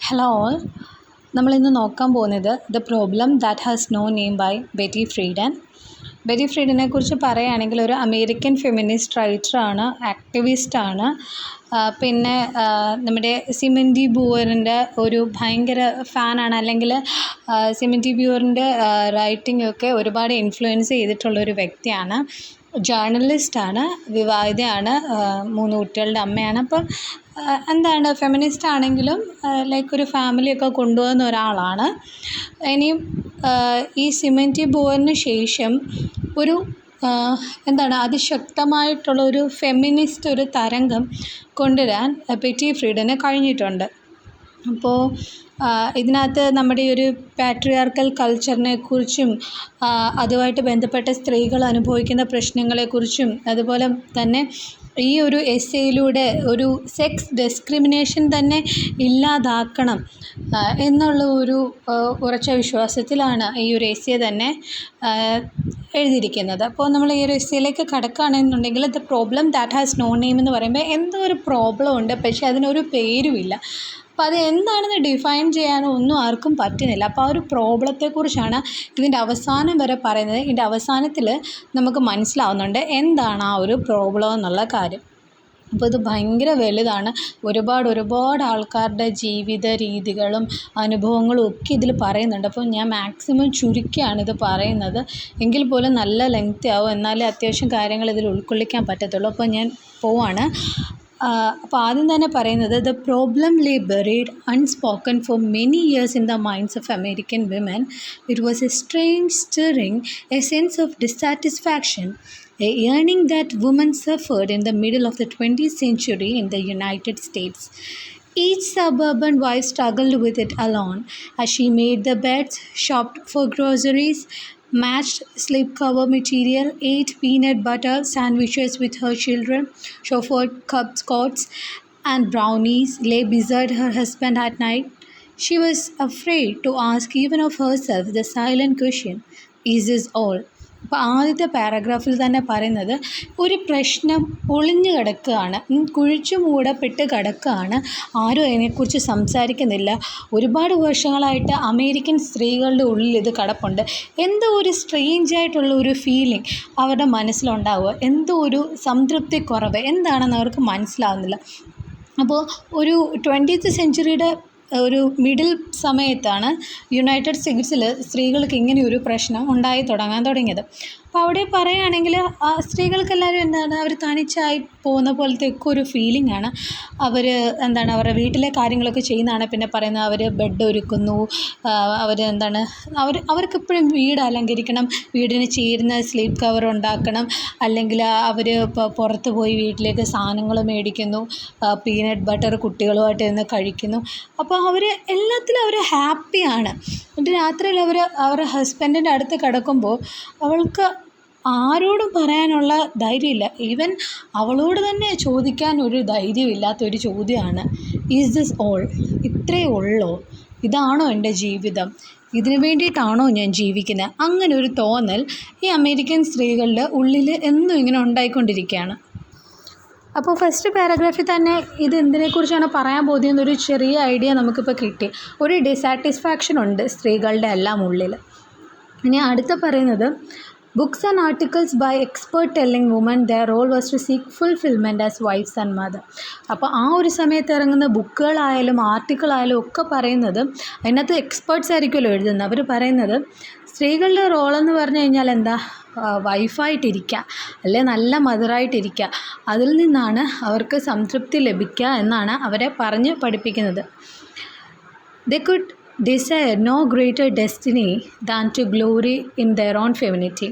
Hello all, നമ്മളിന്ന് നോക്കാൻ പോകുന്നത് the problem that has no name by Betty Friedan. Betty ഫ്രീഡനെ കുറിച്ച് പറയുകയാണെങ്കിൽ ഒരു അമേരിക്കൻ ഫെമിനിസ്റ്റ് റൈറ്ററാണ്, ആക്ടിവിസ്റ്റാണ്. പിന്നെ നമ്മുടെ സിമൻറ്റി ബ്യൂവറിൻ്റെ ഒരു ഭയങ്കര ഫാനാണ്, അല്ലെങ്കിൽ സിമൻറ്റി ബ്യൂവറിൻ്റെ റൈറ്റിംഗ് ഒക്കെ ഒരുപാട് ഇൻഫ്ലുവൻസ് ചെയ്തിട്ടുള്ളൊരു വ്യക്തിയാണ്. ജേർണലിസ്റ്റാണ്, വിവാഹിതയാണ്, 3 കുട്ടികളുടെ അമ്മയാണ്. അപ്പം എന്താണ്, ഫെമിനിസ്റ്റ് ആണെങ്കിലും ലൈക്ക് ഒരു ഫാമിലിയൊക്കെ കൊണ്ടുപോകുന്ന ഒരാളാണ്. ഇനിയും ഈ സിമൻറ്റി ബ്യൂവറിന് ശേഷം ഒരു എന്താണ് അതിശക്തമായിട്ടുള്ള ഒരു ഫെമിനിസ്റ്റ് ഒരു തരംഗം കൊണ്ടുവരാൻ ബെറ്റി ഫ്രീഡന് കഴിഞ്ഞിട്ടുണ്ട്. അപ്പോൾ ഇതിനകത്ത് നമ്മുടെ ഈ ഒരു പാട്രിയാർക്കൽ കൾച്ചറിനെ കുറിച്ചും അതുമായിട്ട് ബന്ധപ്പെട്ട സ്ത്രീകൾ അനുഭവിക്കുന്ന പ്രശ്നങ്ങളെക്കുറിച്ചും അതുപോലെ തന്നെ ഈ ഒരു എസ്സേയിലൂടെ ഒരു സെക്സ് ഡിസ്ക്രിമിനേഷൻ തന്നെ ഇല്ലാതാക്കണം എന്നുള്ള ഒരു ഉറച്ച വിശ്വാസത്തിലാണ് ഈ ഒരു എസ്സേ തന്നെ എഴുതിയിരിക്കുന്നത്. അപ്പോൾ നമ്മൾ ഈ ഒരു എസ്സേയിലേക്ക് കടക്കുകയാണെന്നുണ്ടെങ്കിൽ the problem that has no name എന്ന് പറയുമ്പോൾ എന്തോ ഒരു പ്രോബ്ലം ഉണ്ട്, പക്ഷേ അതിനൊരു പേരുമില്ല. അപ്പോൾ അത് എന്താണെന്ന് ഡിഫൈൻ ചെയ്യാനോ ഒന്നും ആർക്കും പറ്റുന്നില്ല. അപ്പോൾ ആ ഒരു പ്രോബ്ലത്തെക്കുറിച്ചാണ് ഇതിൻ്റെ അവസാനം വരെ പറയുന്നത്. ഇതിൻ്റെ അവസാനത്തിൽ നമുക്ക് മനസ്സിലാവുന്നുണ്ട് എന്താണ് ആ ഒരു പ്രോബ്ലം എന്നുള്ള കാര്യം. അപ്പോൾ ഇത് ഭയങ്കര വലുതാണ്. ഒരുപാട് ആൾക്കാരുടെ ജീവിത രീതികളും അനുഭവങ്ങളും ഒക്കെ ഇതിൽ പറയുന്നുണ്ട്. അപ്പോൾ ഞാൻ മാക്സിമം ചുരുക്കിയാണ് ഇത് പറയുന്നത്, എങ്കിൽ പോലും നല്ല ലെങ്തി ആവും, എന്നാലേ അത്യാവശ്യം കാര്യങ്ങൾ ഇതിൽ ഉൾക്കൊള്ളിക്കാൻ പറ്റത്തുള്ളൂ. അപ്പോൾ ഞാൻ പോവാണ്. അപ്പോൾ ആദ്യം തന്നെ പറയുന്നത് the problem lay buried unspoken for many years in the minds of American women. It was a strange stirring, a sense of dissatisfaction, a yearning that women suffered in the middle of the 20th century in the United States. Each suburban wife struggled with it alone as she made the beds, shopped for groceries, matched slipcover material, ate peanut butter sandwiches with her children, chauffeured cupcakes and brownies, lay beside her husband at night. She was afraid to ask even of herself the silent question, is this all? അപ്പോൾ ആദ്യത്തെ പാരഗ്രാഫിൽ തന്നെ പറയുന്നത് ഒരു പ്രശ്നം ഒളിഞ്ഞു കിടക്കുകയാണ്, കുഴിച്ചു മൂടപ്പെട്ട് കിടക്കുകയാണ്, ആരും അതിനെക്കുറിച്ച് സംസാരിക്കുന്നില്ല. ഒരുപാട് വർഷങ്ങളായിട്ട് അമേരിക്കൻ സ്ത്രീകളുടെ ഉള്ളിൽ ഇത് കിടപ്പുണ്ട്. എന്തോ ഒരു സ്ട്രേഞ്ചായിട്ടുള്ള ഒരു ഫീലിംഗ് അവരുടെ മനസ്സിലുണ്ടാവുക, എന്തോ ഒരു സംതൃപ്തിക്കുറവ് എന്താണെന്ന് അവർക്ക് മനസ്സിലാവുന്നില്ല. അപ്പോൾ ഒരു 20th സെഞ്ച്വറിയുടെ ഒരു മിഡിൽ സമയത്താണ് യുണൈറ്റഡ് സ്റ്റേറ്റ്സിൽ സ്ത്രീകൾക്ക് ഇങ്ങനെയൊരു പ്രശ്നം തുടങ്ങാൻ തുടങ്ങിയത്. അപ്പോൾ അവിടെ പറയുകയാണെങ്കിൽ ആ സ്ത്രീകൾക്കെല്ലാവരും എന്താണ്, അവർ തനിച്ചായി പോകുന്ന പോലത്തെ ഒക്കെ ഒരു ഫീലിംഗ് ആണ്. അവർ എന്താണ് അവരുടെ വീട്ടിലെ കാര്യങ്ങളൊക്കെ ചെയ്യുന്നതാണ്. പിന്നെ പറയുന്നത് അവർ ബെഡ് ഒരുക്കുന്നു, അവർ എന്താണ് അവർക്കെപ്പോഴും വീട് അലങ്കരിക്കണം, വീടിന് ചേരുന്ന സ്ലീപ്പ് കവർ ഉണ്ടാക്കണം, അല്ലെങ്കിൽ അവർ പുറത്ത് പോയി വീട്ടിലേക്ക് സാധനങ്ങൾ മേടിക്കുന്നു, പീനട്ട് ബട്ടർ കുട്ടികളുമായിട്ട് ഇരുന്ന് കഴിക്കുന്നു. അപ്പോൾ അവർ എല്ലാത്തിലും അവർ ഹാപ്പിയാണ്. എന്നിട്ട് രാത്രിയിൽ അവരുടെ ഹസ്ബൻഡിൻ്റെ അടുത്ത് കിടക്കുമ്പോൾ അവൾക്ക് ആരോടും പറയാനുള്ള ധൈര്യമില്ല. ഈവൻ അവളോട് തന്നെ ചോദിക്കാൻ ഒരു ധൈര്യമില്ലാത്തൊരു ചോദ്യമാണ്, ഈസ് ദിസ് ഓൾ? ഇത്രയേ ഉള്ളോ? ഇതാണോ എൻ്റെ ജീവിതം? ഇതിനു വേണ്ടിയിട്ടാണോ ഞാൻ ജീവിക്കുന്നത്? അങ്ങനെ ഒരു തോന്നൽ ഈ അമേരിക്കൻ സ്ത്രീകളുടെ ഉള്ളിൽ എന്നും ഇങ്ങനെ ഉണ്ടായിക്കൊണ്ടിരിക്കുകയാണ്. അപ്പോൾ ഫസ്റ്റ് പാരഗ്രാഫിൽ തന്നെ ഇത് എന്തിനെക്കുറിച്ചാണ് പറയാൻ പോകുന്നതെന്നൊരു ചെറിയ ഐഡിയ നമുക്കിപ്പോൾ കിട്ടി. ഒരു ഡിസാറ്റിസ്ഫാക്ഷൻ ഉണ്ട് സ്ത്രീകളുടെ എല്ലാം ഉള്ളിൽ. ഇനി അടുത്ത പറയുന്നത് books and articles by expert telling women their role was to seek fulfillment as wives and mother. അപ്പോൾ ആ ഒരു സമയത്ത് ഇറങ്ങുന്ന ബുക്കുകളായാലും ആർട്ടിക്കിളായാലും ഒക്കെ പറയുന്നത്, അതിനകത്ത് എക്സ്പേർട്സ് ആയിരിക്കുമല്ലോ എഴുതുന്നത്, അവർ പറയുന്നത് സ്ത്രീകളുടെ റോളെന്ന് പറഞ്ഞു കഴിഞ്ഞാൽ എന്താ, വൈഫായിട്ടിരിക്കുക, അല്ലെ നല്ല മദറായിട്ടിരിക്കുക, അതിൽ നിന്നാണ് അവർക്ക് സംതൃപ്തി ലഭിക്കുക എന്നാണ് അവരെ പറഞ്ഞ് പഠിപ്പിക്കുന്നത്. They could desire no greater destiny than to glory in their own femininity.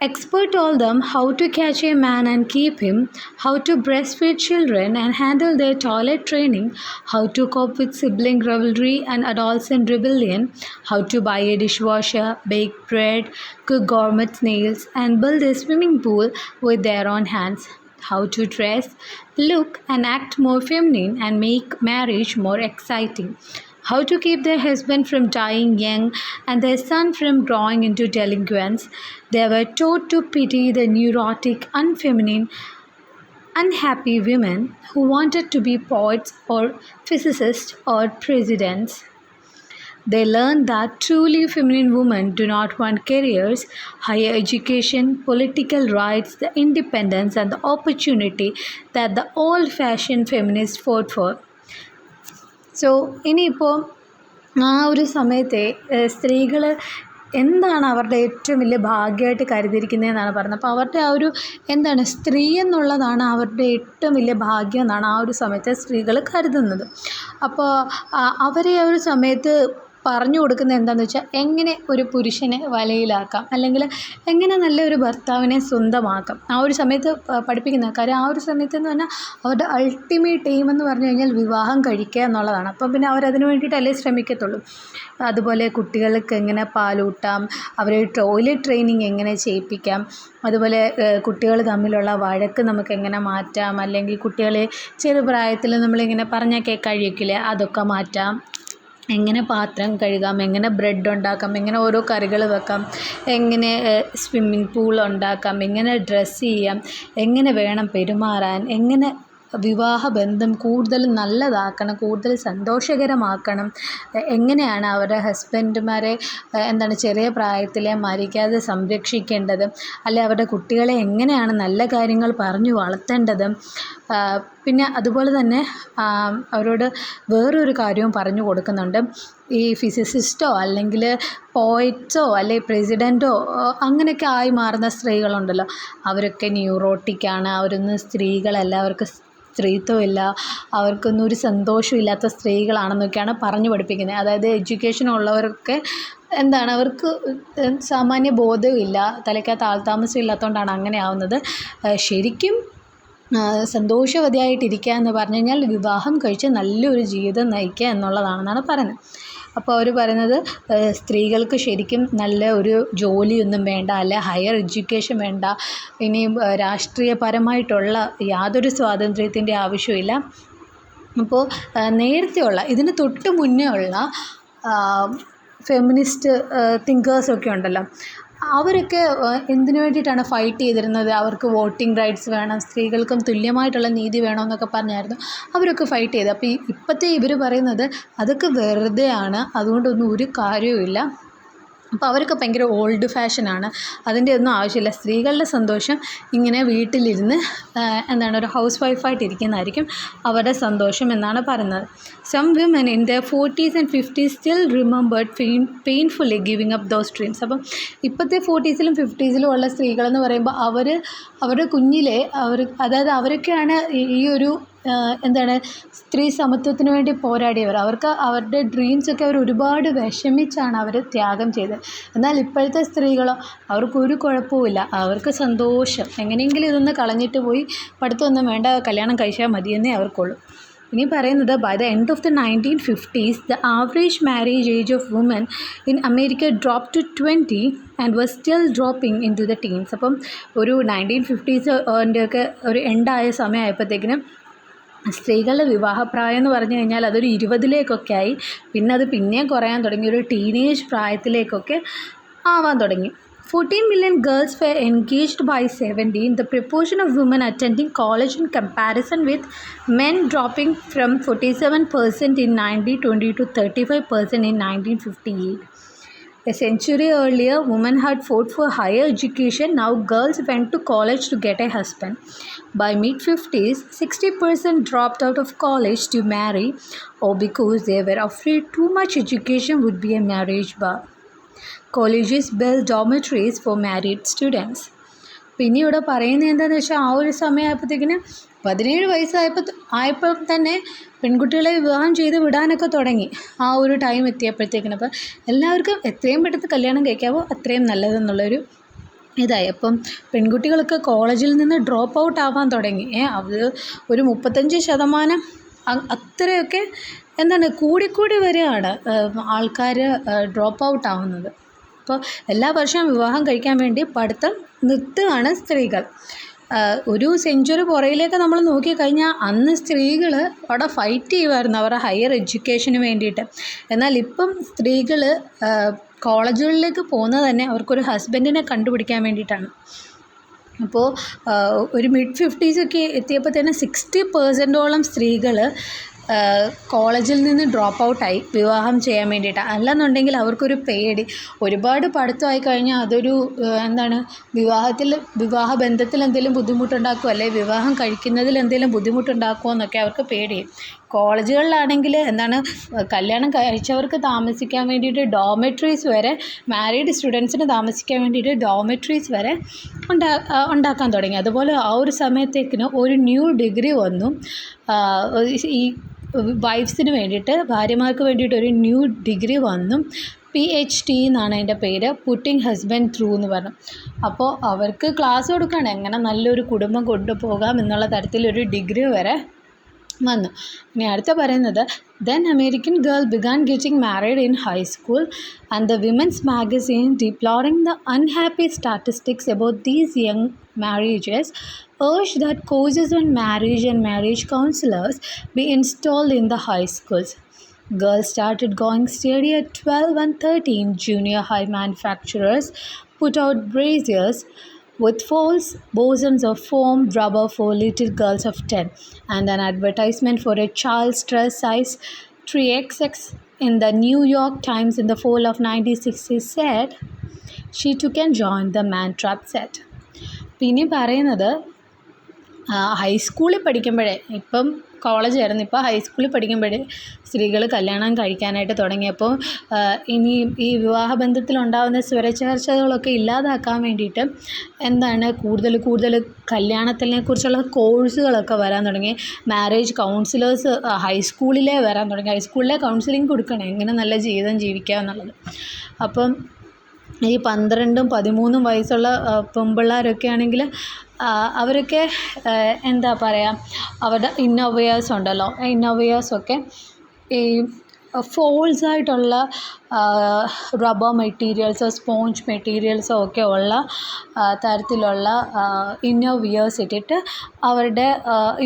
Expert told them how to catch a man and keep him, how to breastfeed children and handle their toilet training, how to cope with sibling rivalry and adolescent rebellion, how to buy a dishwasher, bake bread, cook gourmet meals, and build a swimming pool with their own hands, how to dress, look, and act more feminine and make marriage more exciting, how to keep their husband from dying young and their son from growing into delinquents. They were taught to pity the neurotic, unfeminine, unhappy women who wanted to be poets or physicists or presidents. They learned that truly feminine women do not want careers, higher education, political rights, the independence, and the opportunity that the old fashioned feminists fought for. So ഇനിയിപ്പോൾ ആ ഒരു സമയത്തെ സ്ത്രീകൾ എന്താണ് അവരുടെ ഏറ്റവും വലിയ ഭാഗ്യമായിട്ട് കരുതിയിരിക്കുന്നതെന്നാണ് പറയുന്നത്. അപ്പോൾ അവരുടെ ആ ഒരു എന്താണ് സ്ത്രീ എന്നുള്ളതാണ് അവരുടെ ഏറ്റവും വലിയ ഭാഗ്യം എന്നാണ് ആ ഒരു സമയത്തെ സ്ത്രീകൾ കരുതുന്നത്. അപ്പോൾ അവരെ ആ ഒരു സമയത്ത് പറഞ്ഞു കൊടുക്കുന്നത് എന്താണെന്ന് വെച്ചാൽ എങ്ങനെ ഒരു പുരുഷനെ വലയിലാക്കാം, അല്ലെങ്കിൽ എങ്ങനെ നല്ലൊരു ഭർത്താവിനെ സ്വന്തമാക്കാം, ആ ഒരു സമയത്ത് പഠിപ്പിക്കുന്ന കാര്യം. ആ ഒരു സമയത്തെന്ന് പറഞ്ഞാൽ അവരുടെ അൾട്ടിമേറ്റ് എയിം എന്ന് പറഞ്ഞു കഴിഞ്ഞാൽ വിവാഹം കഴിക്കുക എന്നുള്ളതാണ്. അപ്പം പിന്നെ അവരതിന് വേണ്ടിയിട്ടല്ലേ ശ്രമിക്കത്തുള്ളൂ. അതുപോലെ കുട്ടികൾക്ക് എങ്ങനെ പാലൂട്ടാം, അവരെ ടോയ്ലറ്റ് ട്രെയിനിങ് എങ്ങനെ ചെയ്യിപ്പിക്കാം, അതുപോലെ കുട്ടികൾ തമ്മിലുള്ള വഴക്ക് നമുക്ക് എങ്ങനെ മാറ്റാം, അല്ലെങ്കിൽ കുട്ടികളെ ചെറുപ്രായത്തിൽ നമ്മളിങ്ങനെ പറഞ്ഞാൽ കഴിക്കില്ലേ, അതൊക്കെ മാറ്റാം, എങ്ങനെ പാത്രം കഴുകാം, എങ്ങനെ ബ്രെഡ് ഉണ്ടാക്കാം, എങ്ങനെ ഓരോ കറികൾ വെക്കാം, എങ്ങനെ സ്വിമ്മിംഗ് പൂൾ ഉണ്ടാക്കാം, എങ്ങനെ ഡ്രസ്സ് ചെയ്യാം, എങ്ങനെ വേണം പെരുമാറാൻ, എങ്ങനെ വിവാഹബന്ധം കൂടുതൽ നല്ലതാക്കണം, കൂടുതൽ സന്തോഷകരമാക്കണം, എങ്ങനെയാണ് അവരുടെ ഹസ്ബൻഡുമാരെ ചെറിയ പ്രായത്തിലെ മരിക്കാതെ സംരക്ഷിക്കേണ്ടത്, അല്ലെ അവരുടെ കുട്ടികളെ എങ്ങനെയാണ് നല്ല കാര്യങ്ങൾ പറഞ്ഞു വളർത്തേണ്ടത്. പിന്നെ അതുപോലെ തന്നെ അവരോട് വേറൊരു കാര്യവും പറഞ്ഞു കൊടുക്കുന്നുണ്ട്. ഈ ഫിസിസിസ്റ്റോ അല്ലെങ്കിൽ പോയറ്റ്സോ അല്ലെങ്കിൽ പ്രസിഡൻറ്റോ അങ്ങനെയൊക്കെ ആയി മാറുന്ന സ്ത്രീകളുണ്ടല്ലോ, അവരൊക്കെ ന്യൂറോട്ടിക്കാണ്, അവരൊന്നും സ്ത്രീകളല്ല, അവർക്ക് സ്ത്രീത്വമില്ല, അവർക്കൊന്നും ഒരു സന്തോഷമില്ലാത്ത സ്ത്രീകളാണെന്നൊക്കെയാണ് പറഞ്ഞു പഠിപ്പിക്കുന്നത്. അതായത് എഡ്യൂക്കേഷൻ ഉള്ളവരൊക്കെ അവർക്ക് സാമാന്യ ബോധമില്ല, തലയ്ക്കകത്ത് ആൾതാമസം ഇല്ലാത്തതുകൊണ്ടാണ് അങ്ങനെ ആവുന്നത്. ശരിക്കും സന്തോഷവതിയായിട്ടിരിക്കുക എന്ന് പറഞ്ഞു കഴിഞ്ഞാൽ വിവാഹം കഴിച്ച് നല്ലൊരു ജീവിതം നയിക്കുക എന്നുള്ളതാണെന്നാണ് പറയുന്നത്. അപ്പോൾ അവർ പറയുന്നത് സ്ത്രീകൾക്ക് ശരിക്കും നല്ല ഒരു ജോലിയൊന്നും വേണ്ട, അല്ലെ ഹയർ എഡ്യൂക്കേഷൻ വേണ്ട, ഇനിയും രാഷ്ട്രീയപരമായിട്ടുള്ള യാതൊരു സ്വാതന്ത്ര്യത്തിൻ്റെ ആവശ്യമില്ല. അപ്പോൾ നേരത്തെയുള്ള ഇതിന് തൊട്ട് മുന്നേ ഉള്ള ഫെമിനിസ്റ്റ് തിങ്കേഴ്സൊക്കെ ഉണ്ടല്ലോ, അവരൊക്കെ എന്തിനു വേണ്ടിയിട്ടാണ് ഫൈറ്റ് ചെയ്തിരുന്നത്? അവർക്ക് വോട്ടിംഗ് റൈറ്റ്സ് വേണം, സ്ത്രീകൾക്കും തുല്യമായിട്ടുള്ള നീതി വേണമെന്നൊക്കെ പറഞ്ഞായിരുന്നു അവരൊക്കെ ഫൈറ്റ് ചെയ്തത്. അപ്പോൾ ഇപ്പോഴത്തെ ഇവർ പറയുന്നത് അതൊക്കെ വെറുതെയാണ്, അതുകൊണ്ടൊന്നും ഒരു കാര്യവുമില്ല. അപ്പോൾ അവരൊക്കെ ഭയങ്കര ഓൾഡ് ഫാഷനാണ്, അതിൻ്റെ ഒന്നും ആവശ്യമില്ല. സ്ത്രീകളുടെ സന്തോഷം ഇങ്ങനെ വീട്ടിലിരുന്ന് ഒരു ഹൗസ് വൈഫായിട്ടിരിക്കുന്നതായിരിക്കും അവരുടെ സന്തോഷം എന്നാണ് പറയുന്നത്. Some women in the 40s and 50s still remembered painfully giving up those dreams. അപ്പം ഇപ്പോഴത്തെ 40s-ലും 50s-ലും ഉള്ള സ്ത്രീകളെന്ന് പറയുമ്പോൾ അവരുടെ കുഞ്ഞിലെ അതായത് അവരൊക്കെയാണ് ഈ ഒരു സ്ത്രീ സമത്വത്തിന് വേണ്ടി പോരാടിയവർ. അവർക്ക് അവരുടെ ഡ്രീംസൊക്കെ അവർ ഒരുപാട് വിഷമിച്ചാണ് അവർ ത്യാഗം ചെയ്തത്. എന്നാൽ ഇപ്പോഴത്തെ സ്ത്രീകളോ അവർക്കൊരു കുഴപ്പവുമില്ല, അവർക്ക് സന്തോഷം, എങ്ങനെയെങ്കിലും ഇതൊന്ന് കളഞ്ഞിട്ട് പോയി പഠിത്തമൊന്നും വേണ്ട, കല്യാണം കഴിച്ചാൽ മതിയെന്നേ അവർക്കുള്ളൂ. ഇനി പറയുന്നത് by the end of the 1950s the average marriage age of woman in America drop to 20 and was still dropping into the teens. അപ്പം ഒരു 1950s ഒരു എൻഡായ സമയമായപ്പോഴത്തേക്കിനും സ്ത്രീകളുടെ വിവാഹപ്രായം എന്ന് പറഞ്ഞു കഴിഞ്ഞാൽ അതൊരു 20-ലേക്കൊക്കെ ആയി. പിന്നെ അത് പിന്നെയും കുറയാൻ തുടങ്ങി, ഒരു ടീനേജ് പ്രായത്തിലേക്കൊക്കെ ആവാൻ തുടങ്ങി. 14 million girls were engaged by 17. The proportion of women attending college in comparison with men dropping from 47% in 1920 to 35% in 1958. A century earlier, women had fought for higher education. Now girls went to college to get a husband. By mid-50s, 60% dropped out of college to marry, or because they were afraid too much education would be a marriage bar. Colleges built dormitories for married students. പിന്നെ ഇവിടെ പറയുന്നത് എന്താണെന്ന് വെച്ചാൽ ആ ഒരു സമയമായപ്പോഴത്തേക്കിന് 17 വയസ്സായപ്പോൾ തന്നെ പെൺകുട്ടികളെ വിവാഹം ചെയ്ത് വിടാനൊക്കെ തുടങ്ങി. ആ ഒരു ടൈം എത്തിയപ്പോഴത്തേക്കിന് അപ്പോൾ എല്ലാവർക്കും എത്രയും പെട്ടെന്ന് കല്യാണം കഴിക്കാവോ അത്രയും നല്ലതെന്നുള്ളൊരു ഇതായി. അപ്പം പെൺകുട്ടികളൊക്കെ കോളേജിൽ നിന്ന് ഡ്രോപ്പ് ഔട്ട് ആവാൻ തുടങ്ങി. അത് ഒരു 35% അത്രയൊക്കെ കൂടിക്കൂടി വരികയാണ് ആൾക്കാർ ഡ്രോപ്പ് ഔട്ട് ആവുന്നത്. അപ്പോൾ എല്ലാ വർഷവും വിവാഹം കഴിക്കാൻ വേണ്ടി പഠിത്തം നിർത്തുകയാണ് സ്ത്രീകൾ. ഒരു സെഞ്ച്വറി പുറകിലേക്ക് നമ്മൾ നോക്കിക്കഴിഞ്ഞാൽ അന്ന് സ്ത്രീകൾ അവിടെ ഫൈറ്റ് ചെയ്യുമായിരുന്നു അവരുടെ ഹയർ എഡ്യൂക്കേഷന് വേണ്ടിയിട്ട്. എന്നാൽ ഇപ്പം സ്ത്രീകൾ കോളേജുകളിലേക്ക് പോകുന്നത് തന്നെ അവർക്കൊരു ഹസ്ബൻഡിനെ കണ്ടുപിടിക്കാൻ വേണ്ടിയിട്ടാണ്. അപ്പോൾ ഒരു മിഡ് 50s എത്തിയപ്പോൾ തന്നെ 60% സ്ത്രീകൾ കോളേജിൽ നിന്ന് ഡ്രോപ്പ് ഔട്ടായി വിവാഹം ചെയ്യാൻ വേണ്ടിയിട്ട്. അല്ലെന്നുണ്ടെങ്കിൽ അവർക്കൊരു പേടി, ഒരുപാട് പഠിത്തമായി കഴിഞ്ഞാൽ അതൊരു വിവാഹ ബന്ധത്തിൽ എന്തെങ്കിലും ബുദ്ധിമുട്ടുണ്ടാക്കുമോ, അല്ലെങ്കിൽ വിവാഹം കഴിക്കുന്നതിൽ എന്തെങ്കിലും ബുദ്ധിമുട്ടുണ്ടാക്കുമോ എന്നൊക്കെ അവർക്ക് പേടി. കോളേജുകളിലാണെങ്കിൽ കല്യാണം കഴിച്ചവർക്ക് താമസിക്കാൻ വേണ്ടിയിട്ട് ഡോമെട്രീസ് വരെ, മാരീഡ് സ്റ്റുഡൻസിന് താമസിക്കാൻ വേണ്ടിയിട്ട് ഡോമെട്രീസ് വരെ ഉണ്ടാക്കാൻ തുടങ്ങി. അതുപോലെ ആ ഒരു സമയത്തേക്കിന് ഒരു ന്യൂ ഡിഗ്രി വന്നു. ഈ വൈഫ്സിന് വേണ്ടിയിട്ട്, ഭാര്യമാർക്ക് വേണ്ടിയിട്ട് ഒരു ന്യൂ ഡിഗ്രി വന്നു. PhD എന്നാണ് അതിൻ്റെ പേര്, പുട്ടിങ് ഹസ്ബൻഡ് ത്രൂ എന്ന് പറഞ്ഞു. അപ്പോൾ അവർക്ക് ക്ലാസ് കൊടുക്കുകയാണ് എങ്ങനെ നല്ലൊരു കുടുംബം കൊണ്ടുപോകാം എന്നുള്ള തരത്തിലൊരു ഡിഗ്രി വരെ വന്നു. ഇനി അടുത്ത പറയുന്നത്, then American girl began getting married in high school and the women's magazine, deploring the unhappy statistics about these young marriages, urged that courses on marriage and marriage counselors be installed in the high schools. Girls started going steady at 12 and 13. Junior high manufacturers put out braziers with false bosons of foam rubber for little girls of 10, and an advertisement for a child's dress size 3XX in the New York Times in the fall of 1960 said she took and joined the man trap set. പിന്നെ പറയുന്നത്, ഹൈസ്കൂളിൽ പഠിക്കുമ്പോഴേ, ഇപ്പം കോളേജായിരുന്നു, ഇപ്പോൾ ഹൈസ്കൂളിൽ പഠിക്കുമ്പോഴേ സ്ത്രീകൾ കല്യാണം കഴിക്കാനായിട്ട് തുടങ്ങിയപ്പോൾ ഇനി ഈ വിവാഹബന്ധത്തിലുണ്ടാകുന്ന സ്വരച്ചേർച്ചകളൊക്കെ ഇല്ലാതാക്കാൻ വേണ്ടിയിട്ട് കൂടുതൽ കല്യാണത്തിനെ കുറിച്ചുള്ള കോഴ്സുകളൊക്കെ വരാൻ തുടങ്ങി. മാരേജ് കൗൺസിലേഴ്സ് ഹൈസ്കൂളിലേ വരാൻ തുടങ്ങി. ഹൈസ്കൂളിലെ കൗൺസിലിംഗ് കൊടുക്കണം എങ്ങനെ നല്ല ജീവിതം ജീവിക്കുക എന്നുള്ളത്. അപ്പം ഈ 12-13 വയസ്സുള്ള പെൺപിള്ളേരൊക്കെ ആണെങ്കിൽ അവരൊക്കെ അവരുടെ ഇന്നോവേഴ്സ് ഉണ്ടല്ലോ, ഇന്നോവേഴ്സൊക്കെ ഈ ഫോൾസായിട്ടുള്ള റബ്ബർ മെറ്റീരിയൽസോ സ്പോഞ്ച് മെറ്റീരിയൽസോ ഒക്കെ ഉള്ള തരത്തിലുള്ള ഇന്നോവിയേഴ്സ് ഇട്ടിട്ട് അവരുടെ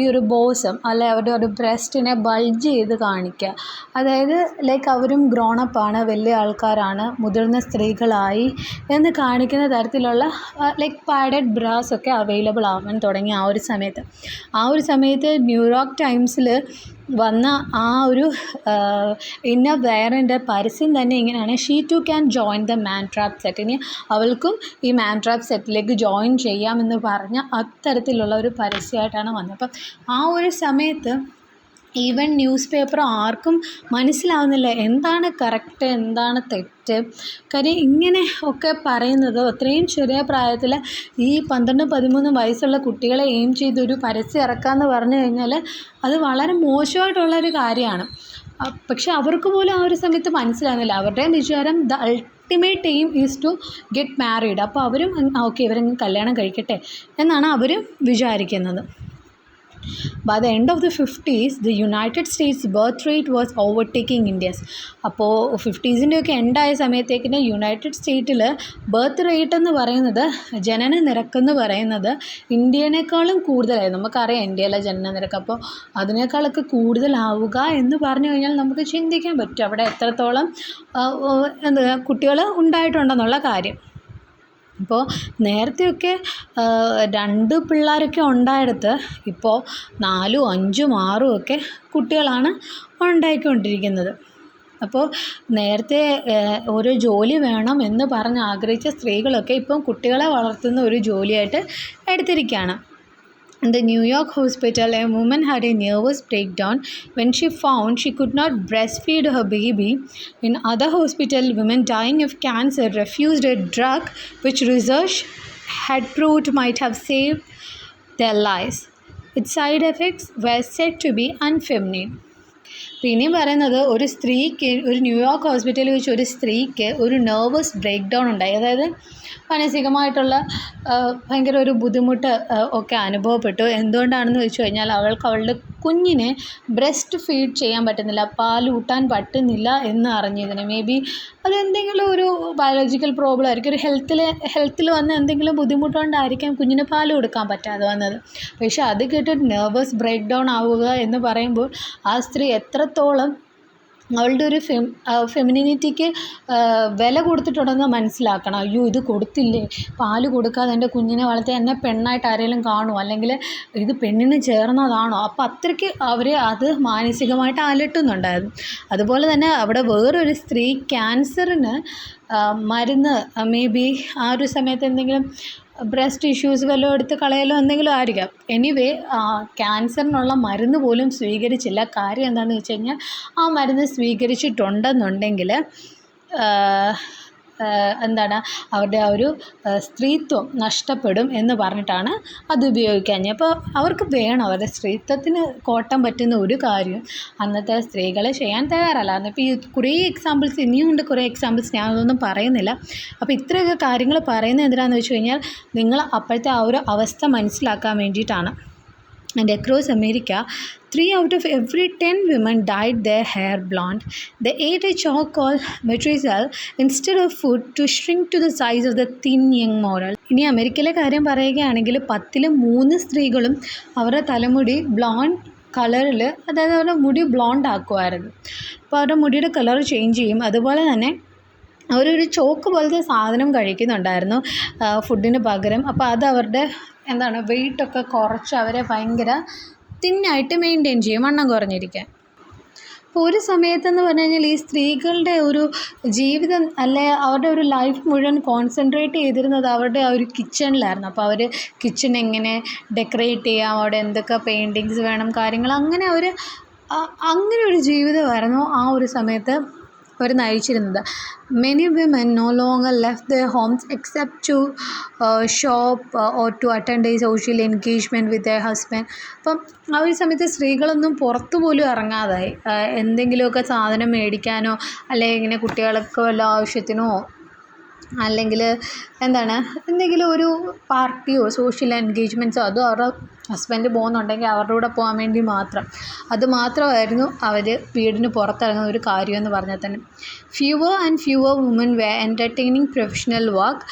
ഈ ഒരു ബോസം അല്ലെ അവരുടെ ഒരു ബ്രസ്റ്റിനെ ബൾജ് ചെയ്ത് കാണിക്കുക. അതായത് ലൈക്ക് അവരും ഗ്രോണപ്പാണ്, വലിയ ആൾക്കാരാണ്, മുതിർന്ന സ്ത്രീകളായി എന്ന് കാണിക്കുന്ന തരത്തിലുള്ള ലൈക്ക് പാഡഡ് ബ്രാസ് ഒക്കെ അവൈലബിൾ ആവാൻ തുടങ്ങി ആ ഒരു സമയത്ത് ന്യൂയോർക്ക് ടൈംസിൽ വന്ന ആ ഒരു ഇന്നർ വെയറിൻ്റെ പരസ്യം തന്നെ ഇങ്ങനെയാണ്, she too can join the man trap set. ഇനി അവൾക്കും ഈ മാൻ ട്രാപ്പ് സെറ്റിലേക്ക് ജോയിൻ ചെയ്യാമെന്ന് പറഞ്ഞ അത്തരത്തിലുള്ള ഒരു പരസ്യമായിട്ടാണ് വന്നത്. അപ്പം ആ ഒരു സമയത്ത് ഈവൻ ന്യൂസ് പേപ്പർ ആർക്കും മനസ്സിലാവുന്നില്ല എന്താണ് കറക്റ്റ് എന്താണ് തെറ്റ്. കാര്യം ഇങ്ങനെ ഒക്കെ പറയുന്നത് അത്രയും ചെറിയ പ്രായത്തിൽ ഈ 12-13 വയസ്സുള്ള കുട്ടികളെ എയിം ചെയ്തൊരു പരസ്യം ഇറക്കാമെന്ന് പറഞ്ഞു കഴിഞ്ഞാൽ അത് വളരെ മോശമായിട്ടുള്ളൊരു കാര്യമാണ്. പക്ഷെ അവർക്ക് പോലും ആ ഒരു സമയത്ത് മനസ്സിലാകുന്നില്ല. അവരുടെയും വിചാരം the ultimate aim is to get married. അപ്പോൾ അവരും ഓക്കെ ഇവരങ്ങ് കല്യാണം കഴിക്കട്ടെ എന്നാണ് അവരും വിചാരിക്കുന്നത്. By the end of the 50s, the United States birth rate was overtaking India's. അപ്പോൾ 50s ഒക്കെ എൻഡായ സമയത്തേക്കിന് യുണൈറ്റഡ് സ്റ്റേറ്റിൽ ബർത്ത് റേറ്റ് എന്ന് പറയുന്നത്, ജനന നിരക്കെന്ന് പറയുന്നത് ഇന്ത്യനേക്കാളും കൂടുതലായി. നമുക്കറിയാം ഇന്ത്യയിലെ ജനന നിരക്ക്. അപ്പോൾ അതിനേക്കാളൊക്കെ കൂടുതലാവുക എന്ന് പറഞ്ഞു കഴിഞ്ഞാൽ നമുക്ക് ചിന്തിക്കാൻ പറ്റും അവിടെ എത്രത്തോളം കുട്ടികൾ ഉണ്ടായിട്ടുണ്ടെന്നുള്ള കാര്യം. ഇപ്പോൾ നേരത്തെയൊക്കെ 2 പിള്ളേരൊക്കെ ഉണ്ടായിടത്ത് ഇപ്പോൾ 4, 5, 6 ഒക്കെ കുട്ടികളാണ് ഉണ്ടായിക്കൊണ്ടിരിക്കുന്നത്. അപ്പോൾ നേരത്തെ ഒരു ജോലി വേണം എന്ന് പറഞ്ഞ് ആഗ്രഹിച്ച സ്ത്രീകളൊക്കെ ഇപ്പം കുട്ടികളെ വളർത്തുന്ന ഒരു ജോലിയായിട്ട് എടുത്തിരിക്കുകയാണ്. In the New York hospital, a woman had a nervous breakdown when she found she could not breastfeed her baby. In other hospitals, women dying of cancer refused a drug which research had proved might have saved their lives. Its side effects were said to be unfeminine. പിന്നെയും പറയുന്നത്, ഒരു New York ഹോസ്പിറ്റലിൽ വെച്ച് ഒരു സ്ത്രീക്ക് ഒരു nervous break down ഉണ്ടായി. അതായത് മാനസികമായിട്ടുള്ള ഭയങ്കര ഒരു ബുദ്ധിമുട്ട് ഒക്കെ അനുഭവപ്പെട്ടു. എന്തുകൊണ്ടാണെന്ന് വെച്ച് കഴിഞ്ഞാൽ അവൾക്ക് അവളുടെ കുഞ്ഞിനെ ബ്രസ്റ്റ് ഫീഡ് ചെയ്യാൻ പറ്റുന്നില്ല, പാലൂട്ടാൻ പറ്റുന്നില്ല എന്ന് അറിഞ്ഞതിന്. മേ ബി അതെന്തെങ്കിലും ഒരു ബയോളജിക്കൽ പ്രോബ്ലം ആയിരിക്കും, ഒരു ഹെൽത്തിൽ വന്ന എന്തെങ്കിലും ബുദ്ധിമുട്ടുകൊണ്ടായിരിക്കാം കുഞ്ഞിന് പാൽ കൊടുക്കാൻ പറ്റാതെ വന്നത്. പക്ഷേ അത് കേട്ടിട്ട് നെർവസ് ബ്രേക്ക് ഡൗൺ ആവുക എന്ന് പറയുമ്പോൾ ആ സ്ത്രീ എത്രത്തോളം അവളുടെ ഒരു ഫെമിനിനിറ്റിക്ക് വില കൊടുത്തിട്ടുണ്ടെന്ന് മനസ്സിലാക്കണം. അയ്യോ ഇത് കൊടുത്തില്ലേ, പാല് കൊടുക്കാതെ എൻ്റെ കുഞ്ഞിനെ വളർത്തി എന്നെ പെണ്ണായിട്ട് ആരെങ്കിലും കാണുമോ, അല്ലെങ്കിൽ ഇത് പെണ്ണിന് ചേർന്നതാണോ, അപ്പോൾ അത്രയ്ക്ക് അവരെ അത് മാനസികമായിട്ട് അലട്ടുന്നുണ്ടായിരുന്നു. അതുപോലെ തന്നെ അവിടെ വേറൊരു സ്ത്രീ ക്യാൻസറിന് മരുന്ന് മേ ബി ആ ഒരു സമയത്ത് എന്തെങ്കിലും ബ്രസ്റ്റ് ഇഷ്യൂസ് വല്ലതും എടുത്ത് കളയലോ എന്തെങ്കിലും ആയിരിക്കാം. എനിവേ ക്യാൻസറിനുള്ള മരുന്ന് പോലും സ്വീകരിച്ചില്ല. കാര്യം എന്താണെന്ന് വെച്ച് കഴിഞ്ഞാൽ ആ മരുന്ന് സ്വീകരിച്ചിട്ടുണ്ടെന്നുണ്ടെങ്കിൽ എന്താണ് അവരുടെ ആ ഒരു സ്ത്രീത്വം നഷ്ടപ്പെടും എന്ന് പറഞ്ഞിട്ടാണ് അത് ഉപയോഗിക്കാഞ്ഞത്. അപ്പോൾ അവർക്ക് വേണം അവരുടെ സ്ത്രീത്വത്തിന് കോട്ടം പറ്റുന്ന ഒരു കാര്യം അന്നത്തെ സ്ത്രീകൾ ചെയ്യാൻ തയ്യാറല്ലായിരുന്നു. ഇപ്പോൾ ഈ കുറേ എക്സാമ്പിൾസ് ഇനിയുമുണ്ട്, കുറേ എക്സാമ്പിൾസ്, ഞാനതൊന്നും പറയുന്നില്ല. അപ്പോൾ ഇത്രയൊക്കെ കാര്യങ്ങൾ പറയുന്നത് എന്തിനാണെന്ന് വെച്ച് കഴിഞ്ഞാൽ നിങ്ങൾ അപ്പോഴത്തെ ആ ഒരു അവസ്ഥ മനസ്സിലാക്കാൻ വേണ്ടിയിട്ടാണ്. And across America, 3 out of every 10 women dyed their hair blonde. They ate a charcoal matricial instead of food to shrink to the size of the thin young model. ഇനി അമേരിക്കയിലെ കാര്യം പറയുകയാണെങ്കിൽ 10-ൽ 3 സ്ത്രീകളും അവരുടെ തലമുടി ബ്ലോണ്ട് കളറിൽ, അതായത് അവരുടെ മുടി ബ്ലോണ്ട് ആക്കുമായിരുന്നു. അപ്പോൾ അവരുടെ മുടിയുടെ കളർ ചേഞ്ച് ചെയ്യും. അതുപോലെ തന്നെ അവരൊരു ചോക്ക് പോലത്തെ സാധനം കഴിക്കുന്നുണ്ടായിരുന്നു ഫുഡിന് പകരം. അപ്പോൾ അത് അവരുടെ വെയിറ്റൊക്കെ കുറച്ച് അവരെ ഭയങ്കര തിന്നായിട്ട് മെയിൻറ്റെയിൻ ചെയ്യും, വണ്ണം കുറഞ്ഞിരിക്കാൻ. അപ്പോൾ ഒരു സമയത്തെന്ന് പറഞ്ഞു കഴിഞ്ഞാൽ ഈ സ്ത്രീകളുടെ ഒരു ജീവിതം അല്ലെ അവരുടെ ഒരു ലൈഫ് മുഴുവൻ കോൺസെൻട്രേറ്റ് ചെയ്തിരുന്നത് അവരുടെ ആ ഒരു കിച്ചണിലായിരുന്നു. അപ്പോൾ അവർ കിച്ചൺ എങ്ങനെ ഡെക്കറേറ്റ് ചെയ്യാം, അവിടെ എന്തൊക്കെ പെയിൻറ്റിങ്സ് വേണം, കാര്യങ്ങൾ, അങ്ങനെ അങ്ങനെ ഒരു ജീവിതമായിരുന്നു ആ ഒരു സമയത്ത് അവർ നയിച്ചിരുന്നത്. Many women no longer left their homes except to shop or to attend a social engagement with their husband. അപ്പം ആ ഒരു സമയത്ത് സ്ത്രീകളൊന്നും പുറത്തു പോലും ഇറങ്ങാതായി. എന്തെങ്കിലുമൊക്കെ സാധനം മേടിക്കാനോ അല്ലെങ്കിൽ ഇങ്ങനെ കുട്ടികൾക്ക് വല്ല ആവശ്യത്തിനോ അല്ലെങ്കിൽ എന്തെങ്കിലും ഒരു പാർട്ടിയോ സോഷ്യൽ എൻഗേജ്മെൻറ്റ്സോ അതോ അവരുടെ ഹസ്ബൻഡ് പോകുന്നുണ്ടെങ്കിൽ അവരുടെ കൂടെ പോകാൻ വേണ്ടി മാത്രം, അത് മാത്രമായിരുന്നു അവർ വീടിന് പുറത്തിറങ്ങുന്ന ഒരു കാര്യമെന്ന് പറഞ്ഞാൽ തന്നെ. Fewer and fewer woman were entertaining professional work.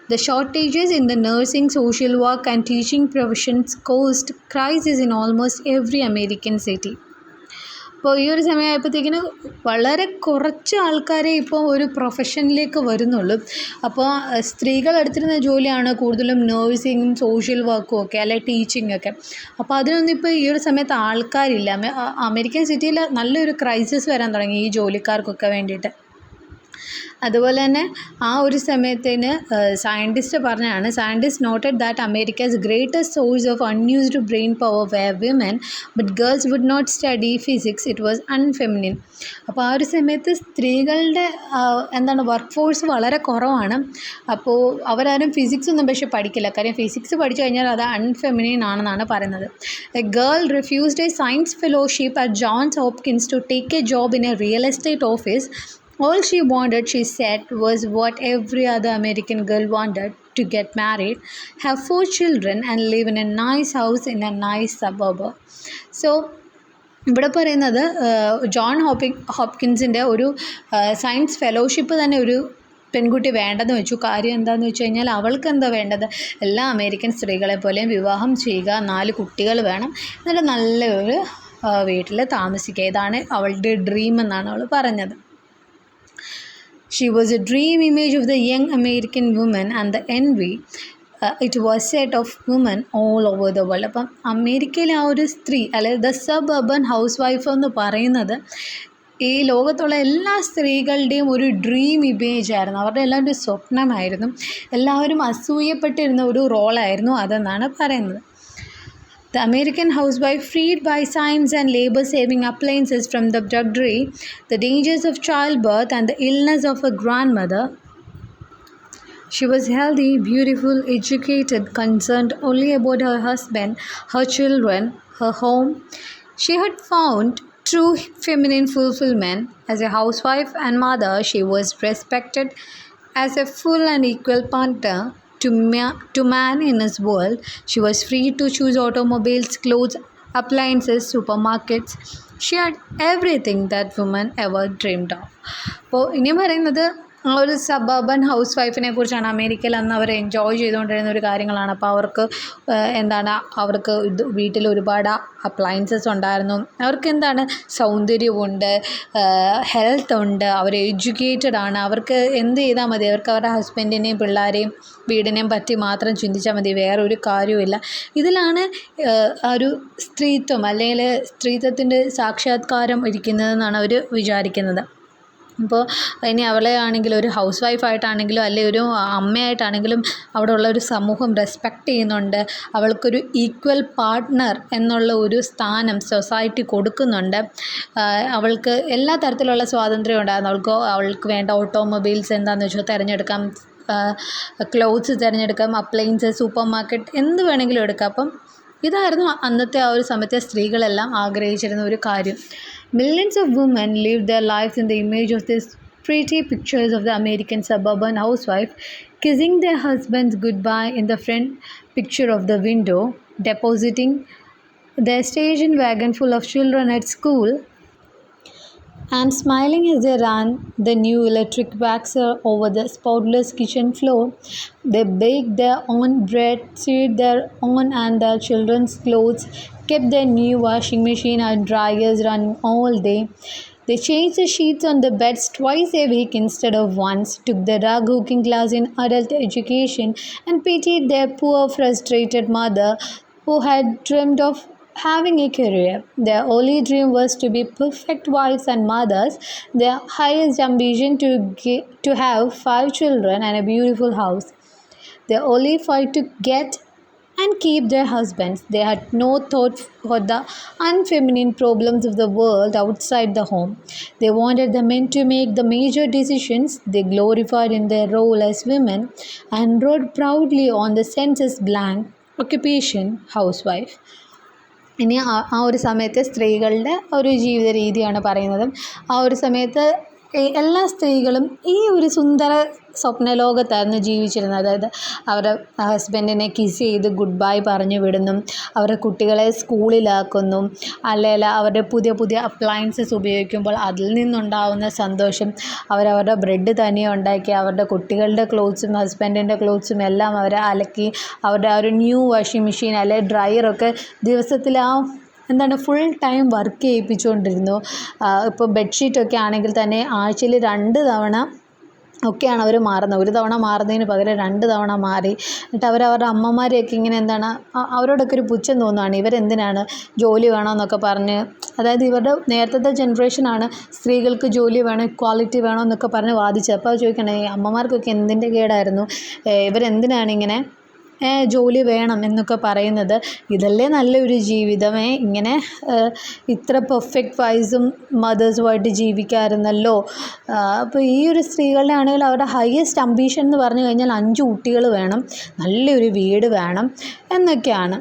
The shortages in the nursing, social work and teaching professions caused crisis in almost every American city. അപ്പോൾ ഈ ഒരു സമയമായപ്പോഴത്തേക്കിന് വളരെ കുറച്ച് ആൾക്കാരെ ഇപ്പോൾ ഒരു പ്രൊഫഷനിലേക്ക് വരുന്നുള്ളൂ. അപ്പോൾ സ്ത്രീകൾ എടുത്തിരുന്ന ജോലിയാണ് കൂടുതലും നേഴ്സിങ്ങും സോഷ്യൽ വർക്കും ഒക്കെ, അല്ലെങ്കിൽ ടീച്ചിങ് ഒക്കെ. അപ്പോൾ അതിനൊന്നും ഇപ്പോൾ ഈ ഒരു സമയത്ത് ആൾക്കാരില്ല. അമേരിക്കൻ സിറ്റിയിൽ നല്ലൊരു ക്രൈസിസ് വരാൻ തുടങ്ങി ഈ ജോലിക്കാർക്കൊക്കെ വേണ്ടിയിട്ട്. അതുപോലെ തന്നെ ആ ഒരു സമയത്തിന് സയൻറ്റിസ്റ്റ് പറഞ്ഞതാണ്, scientist noted that America's greatest source of unused brain power were women but girls would not study physics, it was unfeminine. അപ്പോൾ ആ ഒരു സമയത്ത് സ്ത്രീകളുടെ വർക്ക് ഫോഴ്സ് വളരെ കുറവാണ്. അപ്പോൾ അവരാരും ഫിസിക്സ് ഒന്നും പക്ഷേ പഠിക്കില്ല. കാര്യം ഫിസിക്സ് പഠിച്ചു കഴിഞ്ഞാൽ അത് അൺഫെമിനിൻ ആണെന്നാണ് പറയുന്നത്. A girl refused a science fellowship at Johns Hopkins to take a job in a real estate office. All she wanted, she said, was what every other American girl wanted: to get married, have 4 children and live in a nice house in a nice suburb. So ഇവിടെ പറയുന്നത് John ഹോപ്കിൻസിൻ്റെ ഒരു science fellowship തന്നെ ഒരു പെൺകുട്ടി വേണ്ടെന്ന് വെച്ചു. കാര്യം എന്താണെന്ന് വെച്ച് കഴിഞ്ഞാൽ അവൾക്ക് എന്താ വേണ്ടത്, എല്ലാ അമേരിക്കൻ സ്ത്രീകളെ പോലെയും വിവാഹം ചെയ്യുക, 4 കുട്ടികൾ വേണം, എന്നിട്ട് നല്ലൊരു വീട്ടിൽ താമസിക്കുക. ഇതാണ് അവളുടെ ഡ്രീം എന്നാണ് അവൾ പറഞ്ഞത്. She was a dream image of the young American woman and the envy, it was said, of women all over the world. അപ്പം അമേരിക്കയിലെ ആ ഒരു സ്ത്രീ അല്ലെങ്കിൽ the sub urban house wife എന്ന് പറയുന്നത് ഈ ലോകത്തുള്ള എല്ലാ സ്ത്രീകളുടെയും ഒരു ഡ്രീം ഇമേജ് ആയിരുന്നു. അവരുടെ എല്ലാവരുടെയും സ്വപ്നമായിരുന്നു. എല്ലാവരും അസൂയപ്പെട്ടിരുന്ന ഒരു റോളായിരുന്നു അതെന്നാണ് പറയുന്നത്. The American housewife, freed by science and labor-saving appliances from the drudgery, the dangers of childbirth and the illness of her grandmother. She was healthy, beautiful, educated, concerned only about her husband, her children, her home. She had found true feminine fulfillment. As a housewife and mother, she was respected as a full and equal partner to man in his world. She was free to choose automobiles, clothes, appliances, supermarkets. She had everything that woman ever dreamed of. അപ്പോൾ ഇനി പറയുന്നത് ആ ഒരു suburban house വൈഫിനെ കുറിച്ചാണ് അമേരിക്കയിൽ അന്ന് അവർ enjoy ചെയ്തുകൊണ്ടിരുന്ന ഒരു കാര്യങ്ങളാണ്. അപ്പോൾ അവർക്ക് അവർക്ക് വീട്ടിൽ ഒരുപാട് അപ്ലയൻസസ് ഉണ്ടായിരുന്നു. അവർക്ക് സൗന്ദര്യമുണ്ട്, ഹെൽത്ത് ഉണ്ട്, അവർ എഡ്യൂക്കേറ്റഡ് ആണ്. അവർക്ക് എന്ത് ചെയ്താൽ മതി, അവർക്ക് അവരുടെ ഹസ്ബൻഡിനെയും പിള്ളേരെയും വീടിനെയും പറ്റി മാത്രം ചിന്തിച്ചാൽ മതി, വേറെ ഒരു കാര്യവുമില്ല. ഇതിലാണ് ഒരു സ്ത്രീത്വം അല്ലെങ്കിൽ സ്ത്രീത്വത്തിൻ്റെ സാക്ഷാത്കാരം ഇരിക്കുന്നതെന്നാണ് അവർ വിചാരിക്കുന്നത്. അപ്പോൾ ഇനി അവളെ ആണെങ്കിലും ഒരു ഹൗസ് വൈഫായിട്ടാണെങ്കിലും അല്ലെങ്കിൽ ഒരു അമ്മയായിട്ടാണെങ്കിലും അവിടെ ഉള്ള ഒരു സമൂഹം റെസ്പെക്റ്റ് ചെയ്യുന്നുണ്ട്. അവൾക്കൊരു ഈക്വൽ പാർട്ട്ണർ എന്നുള്ള ഒരു സ്ഥാനം സൊസൈറ്റി കൊടുക്കുന്നുണ്ട്. അവൾക്ക് എല്ലാ തരത്തിലുള്ള സ്വാതന്ത്ര്യം ഉണ്ടായിരുന്നു. അവൾക്ക് വേണ്ട ഓട്ടോമൊബൈൽസ് എന്താണെന്ന് വെച്ചാൽ തിരഞ്ഞെടുക്കാം, ക്ലോത്ത്സ് തിരഞ്ഞെടുക്കാം, അപ്ലയൻസസ്, സൂപ്പർ മാർക്കറ്റ് എന്ത് വേണമെങ്കിലും എടുക്കാം. അപ്പം ഇതായിരുന്നു അന്നത്തെ ആ ഒരു സമയത്തെ സ്ത്രീകളെല്ലാം ആഗ്രഹിച്ചിരുന്ന ഒരു കാര്യം. Millions of women lived their lives in the image of these pretty pictures of the American suburban housewife kissing their husbands goodbye in the front picture of the window, depositing their station wagon full of children at school, and smiling as they ran the new electric waxer over the spotless kitchen floor. They baked their own bread, sewed their own and their children's clothes, kept their new washing machine and dryers running all day. They changed the sheets on the beds twice a week instead of once, took the rug hooking class in adult education, and pitied their poor, frustrated mother who had dreamed of having a career. Their only dream was to be perfect wives and mothers, their highest ambition to have 5 children and a beautiful house. They only fight to get and keep their husbands. They had no thought for the unfeminine problems of the world outside the home. They wanted the men to make the major decisions. They glorified in their role as women and wrote proudly on the census blank, occupation housewife. ഇനി ആ ഒരു സമയത്തെ സ്ത്രീകളുടെ ഒരു ജീവിത രീതിയാണ് പറയുന്നത്. ആ ഒരു സമയത്ത് എല്ലാ സ്ത്രീകളും ഈ ഒരു സുന്ദര സ്വപ്നലോകത്തായിരുന്നു ജീവിച്ചിരുന്നത്. അതായത് അവരുടെ ഹസ്ബൻഡിനെ കിസ് ചെയ്ത് ഗുഡ് ബൈ പറഞ്ഞു വിടുന്നു, അവരുടെ കുട്ടികളെ സ്കൂളിലാക്കുന്നു, അല്ലെങ്കിൽ അവരുടെ പുതിയ പുതിയ അപ്ലയൻസസ് ഉപയോഗിക്കുമ്പോൾ അതിൽ നിന്നുണ്ടാവുന്ന സന്തോഷം, അവരവരുടെ ബ്രെഡ് തനിയെ ഉണ്ടാക്കി അവരുടെ കുട്ടികളുടെ ക്ലോത്ത്സും ഹസ്ബൻഡിൻ്റെ ക്ലോത്ത്സും എല്ലാം അവർ അലക്കി അവരുടെ ആ ഒരു ന്യൂ വാഷിംഗ് മെഷീൻ അല്ലെങ്കിൽ ഡ്രയറൊക്കെ ദിവസത്തിൽ ഫുൾ ടൈം വർക്ക് ചെയ്യിപ്പിച്ചുകൊണ്ടിരുന്നു. ഇപ്പോൾ ബെഡ്ഷീറ്റൊക്കെ ആണെങ്കിൽ തന്നെ ആഴ്ചയിൽ 2 തവണ ഒക്കെയാണ് അവർ മാറുന്നത്. ഒരു തവണ മാറുന്നതിന് പകരം 2 തവണ മാറി. എന്നിട്ട് അവരവരുടെ അമ്മമാരെയൊക്കെ ഇങ്ങനെ അവരോടൊക്കെ ഒരു പുച്ഛം തോന്നുകയാണ്, ഇവരെന്തിനാണ് ജോലി വേണമെന്നൊക്കെ പറഞ്ഞ്. അതായത് ഇവരുടെ നേരത്തെ ജനറേഷനാണ് സ്ത്രീകൾക്ക് ജോലി വേണം, ഇക്വാളിറ്റി വേണം എന്നൊക്കെ പറഞ്ഞ് വാദിച്ചത്. അപ്പോൾ ചോദിക്കണേ, അമ്മമാർക്കൊക്കെ എന്തിൻ്റെ കേടായിരുന്നു, ഇവരെന്തിനാണ് ഇങ്ങനെ ജോലി വേണം എന്നൊക്കെ പറയുന്നത്. ഇതല്ലേ നല്ലൊരു ജീവിതമേ, ഇങ്ങനെ ഇത്ര പെർഫെക്റ്റ് വൈസും മദേഴ്സുമായിട്ട് ജീവിക്കാമായിരുന്നല്ലോ. അപ്പോൾ ഈ ഒരു സ്ത്രീകളുടെ ആണെങ്കിൽ അവരുടെ ഹയസ്റ്റ് അംബീഷൻ എന്ന് പറഞ്ഞു കഴിഞ്ഞാൽ 5 കുട്ടികൾ വേണം, നല്ലൊരു വീട് വേണം എന്നൊക്കെയാണ്.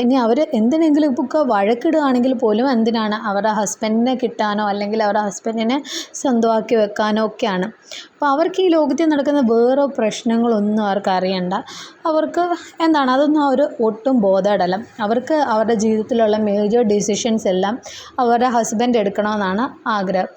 ഇനി അവർ എന്തിനെങ്കിലും ഇപ്പോൾ വഴക്കിടുകയാണെങ്കിൽ പോലും എന്തിനാണ്, അവരുടെ ഹസ്ബൻഡിനെ കിട്ടാനോ അല്ലെങ്കിൽ അവരുടെ ഹസ്ബൻഡിനെ സ്വന്തമാക്കി വെക്കാനോ ഒക്കെയാണ്. അപ്പോൾ അവർക്ക് ഈ ലോകത്തിൽ നടക്കുന്ന വേറെ പ്രശ്നങ്ങളൊന്നും അവർക്ക് അറിയണ്ട. അവർക്ക് അതൊന്നും അവർ ഒട്ടും ബോധേഡല്ല. അവർക്ക് അവരുടെ ജീവിതത്തിലുള്ള മേജർ ഡിസിഷൻസ് എല്ലാം അവരുടെ ഹസ്ബൻഡ് എടുക്കണമെന്നാണ് ആഗ്രഹം.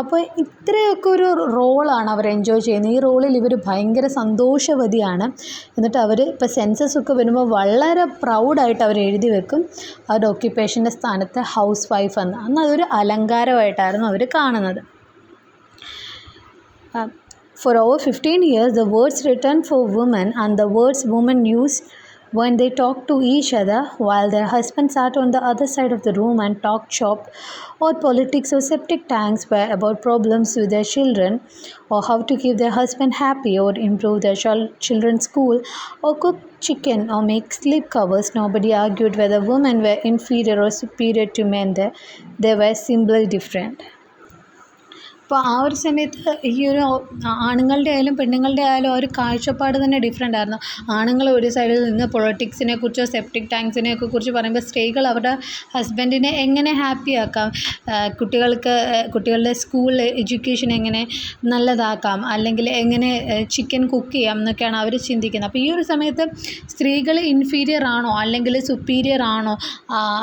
അപ്പോൾ ഇത്രയൊക്കെ ഒരു റോളാണ് അവർ എൻജോയ് ചെയ്യുന്നത്. ഈ റോളിൽ ഇവർ ഭയങ്കര സന്തോഷവതിയാണ്. എന്നിട്ട് അവർ ഇപ്പോൾ സെൻസസ് ഒക്കെ വരുമ്പോൾ വളരെ പ്രൗഡായിട്ട് അവർ എഴുതി വെക്കും അവരുടെ ഓക്യുപ്പേഷൻ്റെ സ്ഥാനത്ത് ഹൗസ് വൈഫ് എന്ന്. അന്ന് അതൊരു അലങ്കാരമായിട്ടായിരുന്നു അവർ കാണുന്നത്. For over 15 years, the words written for women and the words women use when they talk to each other while their husband sat on the other side of the room and talked shop or politics or septic tanks were about problems with their children or how to keep their husband happy or improve their children's school or cook chicken or make sleep covers. Nobody argued whether women were inferior or superior to men. They were simply different. അപ്പോൾ ആ ഒരു സമയത്ത് ഈ ഒരു ആണുങ്ങളുടെ ആയാലും പെണ്ണുങ്ങളുടെ ആയാലും ആ ഒരു കാഴ്ചപ്പാട് തന്നെ ഡിഫറെൻ്റ് ആയിരുന്നു. ആണുങ്ങൾ ഒരു സൈഡിൽ നിന്ന് പൊളിറ്റിക്സിനെ കുറിച്ചോ സെപ്റ്റിക് ടാങ്ക്സിനെയൊക്കെ കുറിച്ച് പറയുമ്പോൾ സ്ത്രീകൾ അവരുടെ ഹസ്ബൻഡിനെ എങ്ങനെ ഹാപ്പിയാക്കാം, കുട്ടികളുടെ സ്കൂൾ എഡ്യൂക്കേഷൻ എങ്ങനെ നല്ലതാക്കാം, അല്ലെങ്കിൽ എങ്ങനെ ചിക്കൻ കുക്ക് ചെയ്യാം എന്നൊക്കെയാണ് അവർ ചിന്തിക്കുന്നത്. അപ്പോൾ ഈ ഒരു സമയത്ത് സ്ത്രീകൾ ഇൻഫീരിയർ ആണോ അല്ലെങ്കിൽ സുപ്പീരിയർ ആണോ,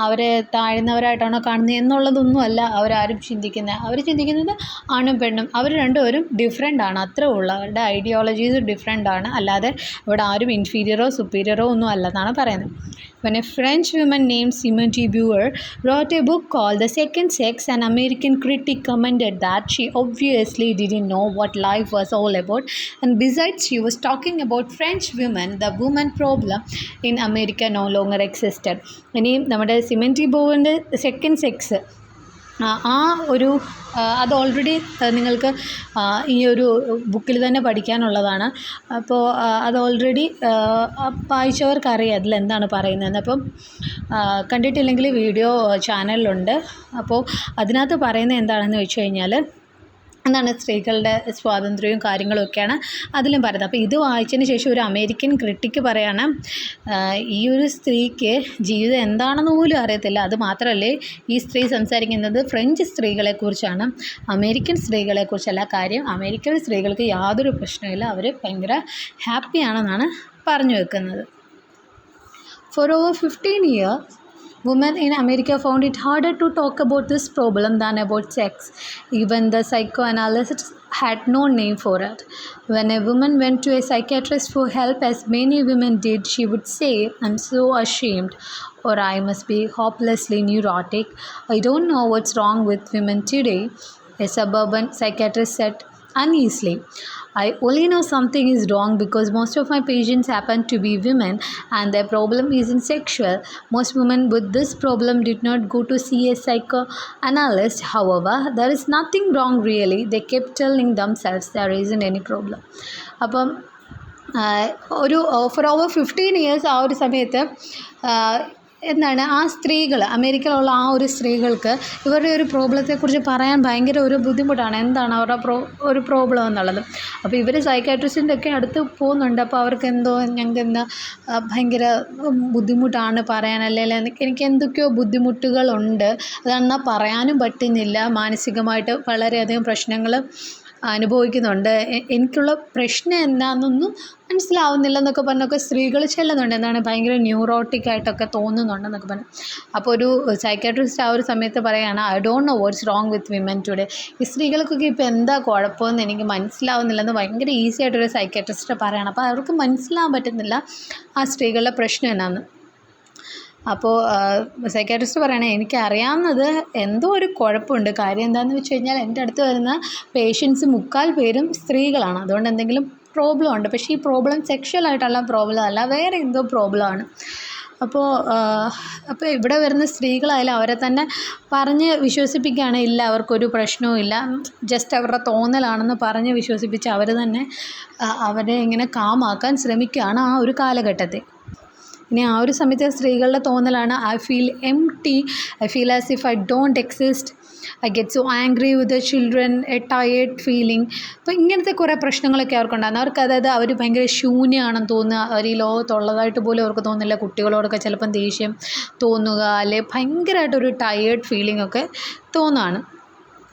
അവരെ താഴ്ന്നവരായിട്ടാണോ കാണുന്നത് എന്നുള്ളതൊന്നുമല്ല അവരാരും ചിന്തിക്കുന്നത്. അവർ ചിന്തിക്കുന്നത് ആണും പെണ്ണും അവർ രണ്ടുപേരും ഡിഫറെൻ്റ് ആണ്, അത്രേ ഉള്ളൂ. അവരുടെ ഐഡിയോളജീസ് ഡിഫറെൻ്റ് ആണ്, അല്ലാതെ ഇവിടെ ആരും ഇൻഫീരിയറോ സുപ്പീരിയറോ ഒന്നും അല്ലെന്നാണ് പറയുന്നത്. When a French woman named Simone de Beauvoir wrote a book called The Second Sex, an American critic commented that she obviously didn't know what life was all about, and besides she was talking about French women, the woman problem in America no longer existed. ഇനി നമ്മുടെ സിമൻ T ബോവറിൻ്റെ second sex ആ ഒരു അത് already നിങ്ങൾക്ക് ഈ ഒരു ബുക്കിൽ തന്നെ പഠിക്കാനുള്ളതാണ്. അപ്പോൾ അത് ഓൾറെഡി വായിച്ചവർക്കറിയാം അതിലെന്താണ് പറയുന്നതെന്ന്. അപ്പം കണ്ടിട്ടില്ലെങ്കിൽ വീഡിയോ ചാനലിലുണ്ട്. അപ്പോൾ അതിനകത്ത് പറയുന്നത് എന്താണെന്ന് വെച്ച് കഴിഞ്ഞാൽ എന്താണ് സ്ത്രീകളുടെ സ്വാതന്ത്ര്യവും കാര്യങ്ങളും ഒക്കെയാണ് അതിലും പറയുന്നത്. അപ്പോൾ ഇത് വായിച്ചതിന് ശേഷം ഒരു അമേരിക്കൻ ക്രിട്ടിക്ക് പറയാണ് ഈ ഒരു സ്ത്രീക്ക് ജീവിതം എന്താണെന്ന് പോലും അറിയത്തില്ല. അത് മാത്രമല്ലേ ഈ സ്ത്രീ സംസാരിക്കുന്നത് ഫ്രഞ്ച് സ്ത്രീകളെക്കുറിച്ചാണ്, അമേരിക്കൻ സ്ത്രീകളെക്കുറിച്ചല്ല. കാര്യം അമേരിക്കൻ സ്ത്രീകൾക്ക് യാതൊരു പ്രശ്നമില്ല, അവർ ഭയങ്കര ഹാപ്പിയാണെന്നാണ് പറഞ്ഞു വെക്കുന്നത്. For over 15 years, women in America found it harder to talk about this problem than about sex. Even the psychoanalysts had no name for it. When a woman went to a psychiatrist for help, as many women did, she would say, "I'm so ashamed," or "I must be hopelessly neurotic. I don't know what's wrong with women today," a suburban psychiatrist said uneasily. "I only know something is wrong because most of my patients happen to be women and their problem isn't sexual. Most women with this problem did not go to see a psychoanalyst. However, there is nothing wrong really. They kept telling themselves there isn't any problem." അപ്പം ഒരു four over 15 years ആ ഒരു സമയത്ത് എന്താണ് ആ സ്ത്രീകൾ അമേരിക്കയിലുള്ള ആ ഒരു സ്ത്രീകൾക്ക് ഇവരുടെ ഒരു പ്രോബ്ലത്തെക്കുറിച്ച് പറയാൻ ഭയങ്കര ഒരു ബുദ്ധിമുട്ടാണ്, എന്താണ് അവരുടെ ഒരു പ്രോബ്ലം എന്നുള്ളത്. അപ്പോൾ ഇവർ സൈക്കാട്രിസ്റ്റിൻ്റെ ഒക്കെ അടുത്ത് പോകുന്നുണ്ട്. അപ്പോൾ അവർക്ക് എന്തോ ഞങ്ങൾക്ക് എന്താ ഭയങ്കര ബുദ്ധിമുട്ടാണ് പറയാൻ, അല്ലെങ്കിൽ എനിക്ക് എന്തൊക്കെയോ ബുദ്ധിമുട്ടുകളുണ്ട്, അതെന്നാൽ പറയാനും പറ്റുന്നില്ല, മാനസികമായിട്ട് വളരെയധികം പ്രശ്നങ്ങൾ അനുഭവിക്കുന്നുണ്ട്, എനിക്കുള്ള പ്രശ്നം എന്താണെന്നൊന്നും മനസ്സിലാവുന്നില്ലെന്നൊക്കെ പറഞ്ഞൊക്കെ സ്ത്രീകൾ ചെല്ലുന്നുണ്ട്, എന്താണ് ഭയങ്കര ന്യൂറോട്ടിക്കായിട്ടൊക്കെ തോന്നുന്നുണ്ടെന്നൊക്കെ പറഞ്ഞു. അപ്പോൾ ഒരു സൈക്കാട്രിസ്റ്റ് ആ ഒരു സമയത്ത് പറയുകയാണ്, "I don't know what's wrong with women today." ഈ സ്ത്രീകൾക്കൊക്കെ ഇപ്പോൾ എന്താ കുഴപ്പമെന്ന് എനിക്ക് മനസ്സിലാവുന്നില്ലെന്ന് ഭയങ്കര ഈസി ആയിട്ടൊരു സൈക്കാട്രിസ്റ്റ് പറയുകയാണ്. അപ്പോൾ അവർക്ക് മനസ്സിലാവാൻ പറ്റുന്നില്ല ആ സ്ത്രീകളുടെ പ്രശ്നം എന്നാന്ന്. അപ്പോൾ സൈക്കാട്രിസ്റ്റ് പറയണേ, എനിക്കറിയാവുന്നത് എന്തോ ഒരു കുഴപ്പമുണ്ട്, കാര്യം എന്താണെന്ന് വെച്ച് കഴിഞ്ഞാൽ എൻ്റെ അടുത്ത് വരുന്ന പേഷ്യൻസ് 3/4 പേരും സ്ത്രീകളാണ്, അതുകൊണ്ട് എന്തെങ്കിലും പ്രോബ്ലം ഉണ്ട്. പക്ഷേ ഈ പ്രോബ്ലം സെക്ഷുവലായിട്ടുള്ള പ്രോബ്ലം അല്ല, വേറെ എന്തോ പ്രോബ്ലമാണ്. അപ്പോൾ ഇവിടെ വരുന്ന സ്ത്രീകളായാലും അവരെ തന്നെ പറഞ്ഞ് വിശ്വസിപ്പിക്കുകയാണ്, ഇല്ല അവർക്കൊരു പ്രശ്നവും ഇല്ല, ജസ്റ്റ് അവരുടെ തോന്നലാണെന്ന് പറഞ്ഞ് വിശ്വസിപ്പിച്ച് അവർ തന്നെ അവരെ ഇങ്ങനെ കാമാക്കാൻ ശ്രമിക്കുകയാണ് ആ ഒരു കാലഘട്ടത്തിൽ. ഇനി ആ ഒരു സമയത്ത് സ്ത്രീകളുടെ തോന്നലാണ്, "I feel empty, I feel as if I don't exist, I get so angry with the children, A tired feeling." അപ്പോൾ ഇങ്ങനത്തെ കുറേ പ്രശ്നങ്ങളൊക്കെ അവർക്കുണ്ടാകുന്നു. അവർക്ക് അതായത് അവർ ഭയങ്കര ശൂന്യമാണെന്ന് തോന്നുക, അവർ ഈ ലോകത്തുള്ളതായിട്ട് പോലും അവർക്ക് തോന്നില്ല, കുട്ടികളോടൊക്കെ ചിലപ്പം ദേഷ്യം തോന്നുക, അല്ലെങ്കിൽ ഭയങ്കരമായിട്ടൊരു ടയേർഡ് ഫീലിംഗ് ഒക്കെ തോന്നുകയാണ്.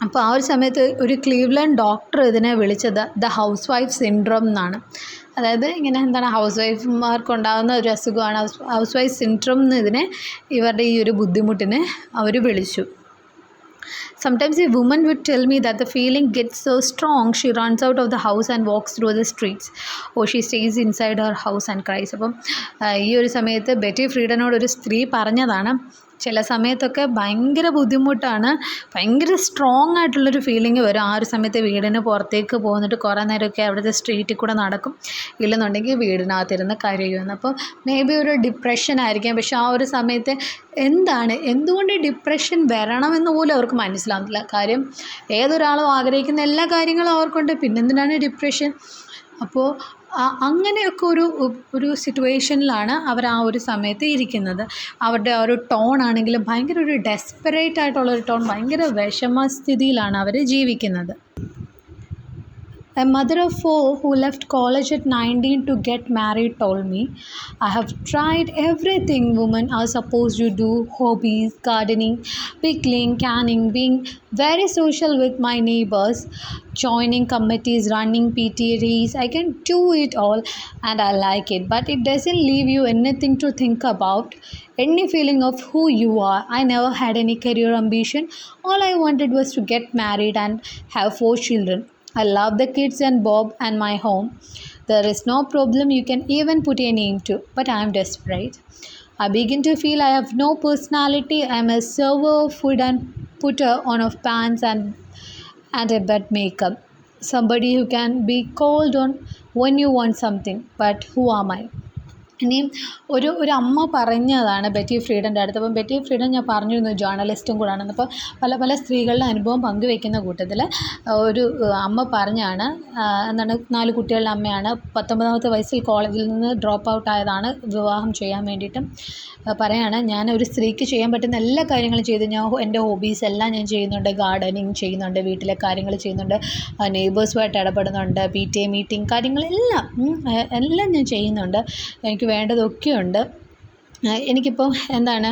അപ്പോൾ ആ ഒരു സമയത്ത് ഒരു ക്ലീവ്ലൻഡ് ഡോക്ടർ ഇതിനെ വിളിച്ചത് ദ ഹൗസ് വൈഫ് സിൻഡ്രോം എന്നാണ്. അതായത് ഇങ്ങനെ എന്താണ് ഹൗസ് വൈഫ്മാർക്കുണ്ടാകുന്ന ഒരു അസുഖമാണ് ഹൗസ് വൈഫ് സിൻഡ്രോം എന്ന് ഇതിനെ ഇവരുടെ ഈ ഒരു ബുദ്ധിമുട്ടിനെ അവർ വിളിച്ചു. Sometimes a woman would tell me that the feeling gets so strong she runs out of the house and walks through the streets, or she stays inside her house and cries. അപ്പം ഈ ഒരു സമയത്ത് Betty ഫ്രീഡനോട് ഒരു സ്ത്രീ പറഞ്ഞതാണ്, ചില സമയത്തൊക്കെ ഭയങ്കര ബുദ്ധിമുട്ടാണ്, ഭയങ്കര സ്ട്രോങ് ആയിട്ടുള്ളൊരു ഫീലിംഗ് വരും. ആ ഒരു സമയത്ത് വീടിന് പുറത്തേക്ക് പോകുന്നിട്ട് കുറേ നേരമൊക്കെ അവിടുത്തെ സ്ട്രീറ്റിൽ കൂടെ നടക്കും, ഇല്ലെന്നുണ്ടെങ്കിൽ വീടിനകത്തിരുന്ന് കരയുമെന്ന്. അപ്പോൾ മേ ബി ഒരു ഡിപ്രഷൻ ആയിരിക്കാം. പക്ഷെ ആ ഒരു സമയത്ത് എന്തുകൊണ്ട് ഡിപ്രഷൻ വരണമെന്ന് പോലും അവർക്ക് മനസ്സിലാവുന്നില്ല. കാര്യം ഏതൊരാളും ആഗ്രഹിക്കുന്ന എല്ലാ കാര്യങ്ങളും അവർക്കുണ്ട്, പിന്നെന്തിനാണ് ഡിപ്രഷൻ? അപ്പോൾ അങ്ങനെയൊക്കെ ഒരു സിറ്റുവേഷനിലാണ് അവർ ആ ഒരു സമയത്ത് ഇരിക്കുന്നത്. അവരുടെ ആ ഒരു ടോൺ ആണെങ്കിലും ഭയങ്കര ഒരു ഡെസ്പറേറ്റ് ആയിട്ടുള്ളൊരു ടോൺ, ഭയങ്കര വിഷമസ്ഥിതിയിലാണ് അവർ ജീവിക്കുന്നത്. A mother of 4 who left college at 19 to get married told me, I have tried everything women are supposed to do: hobbies, gardening, pickling, canning, being very social with my neighbors, joining committees, running PTAs. I can do it all and I like it, but it doesn't leave you anything to think about, any feeling of who you are. I never had any career ambition. All I wanted was to get married and have 4 children. I love the kids and Bob and my home. There is no problem you can even put a name to, but I am desperate. I begin to feel I have no personality. I am a server of food and putter on of pants and a bed makeup. Somebody who can be called on when you want something, but who am I? ഇനിയും ഒരു അമ്മ പറഞ്ഞതാണ് Betty ഫ്രീഡൻ്റെ അടുത്ത്. അപ്പം Betty Friedan ഞാൻ പറഞ്ഞിരുന്നു ജേർണലിസ്റ്റും കൂടാണെന്ന്. അപ്പോൾ പല സ്ത്രീകളുടെ അനുഭവം പങ്കുവെക്കുന്ന കൂട്ടത്തിൽ ഒരു അമ്മ പറഞ്ഞാണ്, എന്താണ്, 4 കുട്ടികളുടെ അമ്മയാണ്. 19ാമത്തെ വയസ്സിൽ കോളേജിൽ നിന്ന് ഡ്രോപ്പ് ഔട്ട് ആയതാണ് വിവാഹം ചെയ്യാൻ വേണ്ടിയിട്ടും. പറയാണ്, ഞാൻ ഒരു സ്ത്രീക്ക് ചെയ്യാൻ പറ്റുന്ന എല്ലാ കാര്യങ്ങളും ചെയ്തു. ഞാൻ എൻ്റെ ഹോബീസ് എല്ലാം ഞാൻ ചെയ്യുന്നുണ്ട്. ഗാർഡനിങ് ചെയ്യുന്നുണ്ട്, വീട്ടിലെ കാര്യങ്ങൾ ചെയ്യുന്നുണ്ട്, നെയ്ബേഴ്സുമായിട്ട് ഇടപെടുന്നുണ്ട്, PTA മീറ്റിംഗ് കാര്യങ്ങളെല്ലാം എല്ലാം ഞാൻ ചെയ്യുന്നുണ്ട്. എനിക്ക് വേണ്ടതൊക്കെയുണ്ട്. എനിക്കിപ്പോൾ എന്താണ്,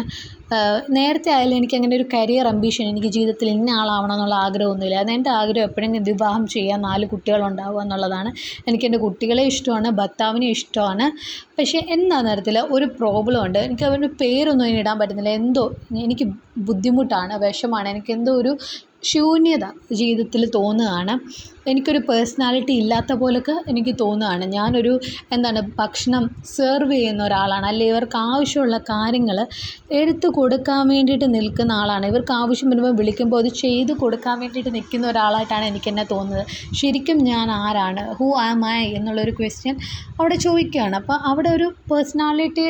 നേരത്തെ ആയാലും എനിക്കങ്ങനെ ഒരു കരിയർ അംബീഷൻ, എനിക്ക് ജീവിതത്തിൽ ഇന്ന ആളാവണം എന്നുള്ള ആഗ്രഹമൊന്നുമില്ല. എൻ്റെ ആഗ്രഹം എപ്പോഴെങ്കിലും വിവാഹം ചെയ്യുക, 4 കുട്ടികളുണ്ടാവുക എന്നുള്ളതാണ്. എനിക്കെൻ്റെ കുട്ടികളെ ഇഷ്ടമാണ്, ഭർത്താവിനെ ഇഷ്ടമാണ്. പക്ഷേ എന്താണെന്ന് അറിയത്തില്ല, ഒരു പ്രോബ്ലം ഉണ്ട്. എനിക്ക് അവരുടെ പേരൊന്നും അതിന് ഇടാൻ പറ്റുന്നില്ല. എന്തോ എനിക്ക് ബുദ്ധിമുട്ടാണ്, വിഷമാണ്, എനിക്കെന്തോ ഒരു ശൂന്യത ജീവിതത്തിൽ തോന്നുകയാണ്. എനിക്കൊരു പേഴ്സണാലിറ്റി ഇല്ലാത്ത പോലൊക്കെ എനിക്ക് തോന്നുകയാണ്. ഞാനൊരു ഭക്ഷണം സെർവ് ചെയ്യുന്ന ഒരാളാണ്, അല്ലെങ്കിൽ ഇവർക്ക് ആവശ്യമുള്ള കാര്യങ്ങൾ എടുത്തു കൊടുക്കാൻ വേണ്ടിയിട്ട് നിൽക്കുന്ന ആളാണ്. ഇവർക്ക് ആവശ്യം വരുമ്പോൾ വിളിക്കുമ്പോൾ അത് ചെയ്ത് കൊടുക്കാൻ വേണ്ടിയിട്ട് നിൽക്കുന്ന ഒരാളായിട്ടാണ് എനിക്കെന്നെ തോന്നുന്നത്. ശരിക്കും ഞാൻ ആരാണ്, ഹൂ ആം ഐ എന്നുള്ളൊരു ക്വസ്റ്റ്യൻ അവിടെ ചോദിക്കുകയാണ്. അപ്പോൾ അവിടെ ഒരു പേഴ്സണാലിറ്റി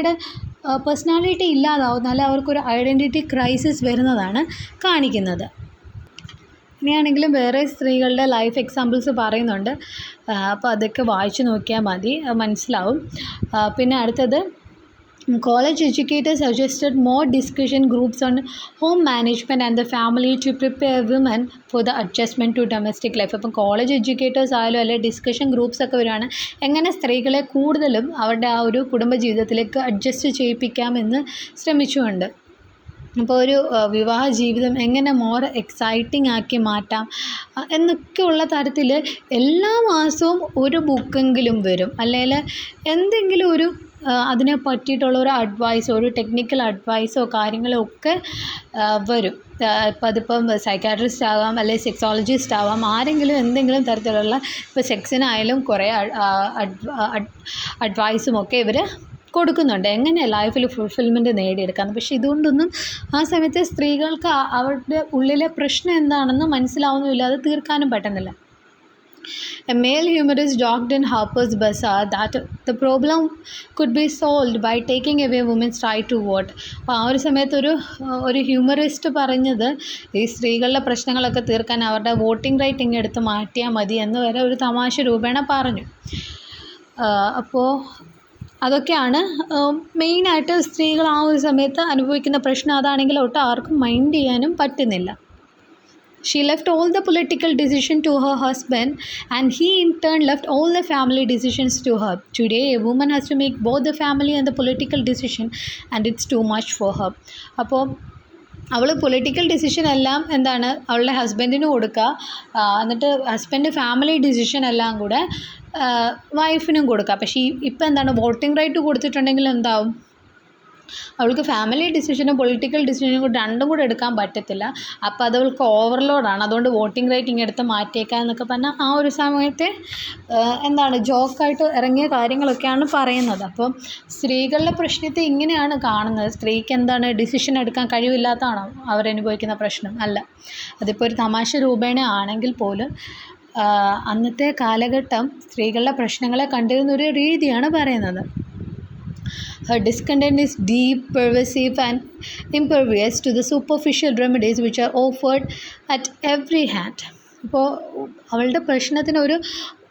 ഇല്ലാതാവുന്ന, അല്ലെങ്കിൽ അവർക്കൊരു ഐഡൻറ്റിറ്റി ക്രൈസിസ് വരുന്നതാണ് കാണിക്കുന്നത്. ഇനിയാണെങ്കിലും വേറെ സ്ത്രീകളുടെ ലൈഫ് എക്സാമ്പിൾസ് പറയുന്നുണ്ട്. അപ്പോൾ അതൊക്കെ വായിച്ചു നോക്കിയാൽ മതി, മനസ്സിലാവും. പിന്നെ അടുത്തത്, college educators suggested more discussion groups on home management and the family to prepare women for the adjustment to domestic life. അപ്പം കോളേജ് എഡ്യൂക്കേറ്റേഴ്സ് ആയാലും അല്ലെങ്കിൽ ഡിസ്കഷൻ ഗ്രൂപ്പ്സ് ഒക്കെ വരുവാണ്, എങ്ങനെ സ്ത്രീകളെ കൂടുതലും അവരുടെ ആ ഒരു കുടുംബജീവിതത്തിലേക്ക് അഡ്ജസ്റ്റ് ചെയ്യിപ്പിക്കാമെന്ന് ശ്രമിച്ചുകൊണ്ട്. അപ്പോൾ ഒരു വിവാഹ ജീവിതം എങ്ങനെ മോർ എക്സൈറ്റിംഗ് ആക്കി മാറ്റാം എന്നൊക്കെയുള്ള തരത്തിൽ എല്ലാ മാസവും ഒരു ബുക്കെങ്കിലും വരും, അല്ലെങ്കിൽ എന്തെങ്കിലും ഒരു അതിനെ പറ്റിയിട്ടുള്ള ഒരു അഡ്വൈസോ, ഒരു ടെക്നിക്കൽ അഡ്വൈസോ കാര്യങ്ങളോ ഒക്കെ വരും. അതിപ്പം സൈക്കാട്രിസ്റ്റ് ആവാം, അല്ലെങ്കിൽ സെക്സോളജിസ്റ്റ് ആവാം, ആരെങ്കിലും എന്തെങ്കിലും തരത്തിലുള്ള, ഇപ്പോൾ സെക്സിനായാലും കുറേ അഡ്വൈസും ഒക്കെ ഇവർ കൊടുക്കുന്നുണ്ട്, എങ്ങനെ ലൈഫിൽ ഫുൾഫിൽമെൻറ്റ് നേടിയെടുക്കാം. പക്ഷേ ഇതുകൊണ്ടൊന്നും ആ സമയത്ത് സ്ത്രീകൾക്ക് അവരുടെ ഉള്ളിലെ പ്രശ്നം എന്താണെന്ന് മനസ്സിലാവുന്നുമില്ല, അത് തീർക്കാനും പറ്റുന്നില്ല. A male humorist joked in Harper's Bazaar that the problem could be solved by taking away women's right to vote. അപ്പോൾ ആ ഒരു സമയത്ത് ഒരു ഹ്യൂമറിസ്റ്റ് പറഞ്ഞത്, ഈ സ്ത്രീകളുടെ പ്രശ്നങ്ങളൊക്കെ തീർക്കാൻ അവരുടെ വോട്ടിംഗ് റൈറ്റ് ഇങ്ങെടുത്ത് മാറ്റിയാൽ മതി എന്ന് വരെ ഒരു തമാശ രൂപേണ പറഞ്ഞു. അപ്പോൾ അതൊക്കെയാണ് മെയിനായിട്ട് സ്ത്രീകൾ ആ ഒരു സമയത്ത് അനുഭവിക്കുന്ന പ്രശ്നം. അതാണെങ്കിൽ ഒട്ടും ആർക്കും മൈൻഡ് ചെയ്യാനും പറ്റുന്നില്ല. She left all the political decision to her husband, and he in turn left all the family decisions to her. Today, a woman has to make both the family and the political decision, and it's too much for her. അപ്പോൾ അവൾ political decision എല്ലാം അവളുടെ ഹസ്ബൻഡിന് കൊടുക്കുക, എന്നിട്ട് husband family decision എല്ലാം കൂടെ വൈഫിനും കൊടുക്കുക. പക്ഷേ ഇപ്പം വോട്ടിംഗ് റൈറ്റ് കൊടുത്തിട്ടുണ്ടെങ്കിൽ എന്താവും, അവൾക്ക് ഫാമിലി ഡിസിഷനും പൊളിറ്റിക്കൽ ഡിസിഷനും കൂടി രണ്ടും കൂടെ എടുക്കാൻ പറ്റത്തില്ല. അപ്പോൾ അത് അവൾക്ക് ഓവർലോഡാണ്. അതുകൊണ്ട് വോട്ടിംഗ് റൈറ്റ് ഇങ്ങെടുത്ത് മാറ്റിയേക്കാം എന്നൊക്കെ പറഞ്ഞാൽ ആ ഒരു സമയത്തെ ജോക്കായിട്ട് ഇറങ്ങിയ കാര്യങ്ങളൊക്കെയാണ് പറയുന്നത്. അപ്പോൾ സ്ത്രീകളുടെ പ്രശ്നത്തെ ഇങ്ങനെയാണ് കാണുന്നത്. സ്ത്രീക്ക് ഡിസിഷൻ എടുക്കാൻ കഴിവില്ലാത്തതാണോ അവരനുഭവിക്കുന്ന പ്രശ്നം? അല്ല, അതിപ്പോൾ ഒരു തമാശ രൂപേണ ആണെങ്കിൽ പോലും അന്നത്തെ കാലഘട്ടം സ്ത്രീകളുടെ പ്രശ്നങ്ങളെ കണ്ടിരുന്ന ഒരു രീതിയാണ് പറയുന്നത്. Her discontent is deep, pervasive and impervious to the superficial remedies which are offered at every hand. ഇപ്പോൾ അവളുടെ പ്രശ്നത്തിന്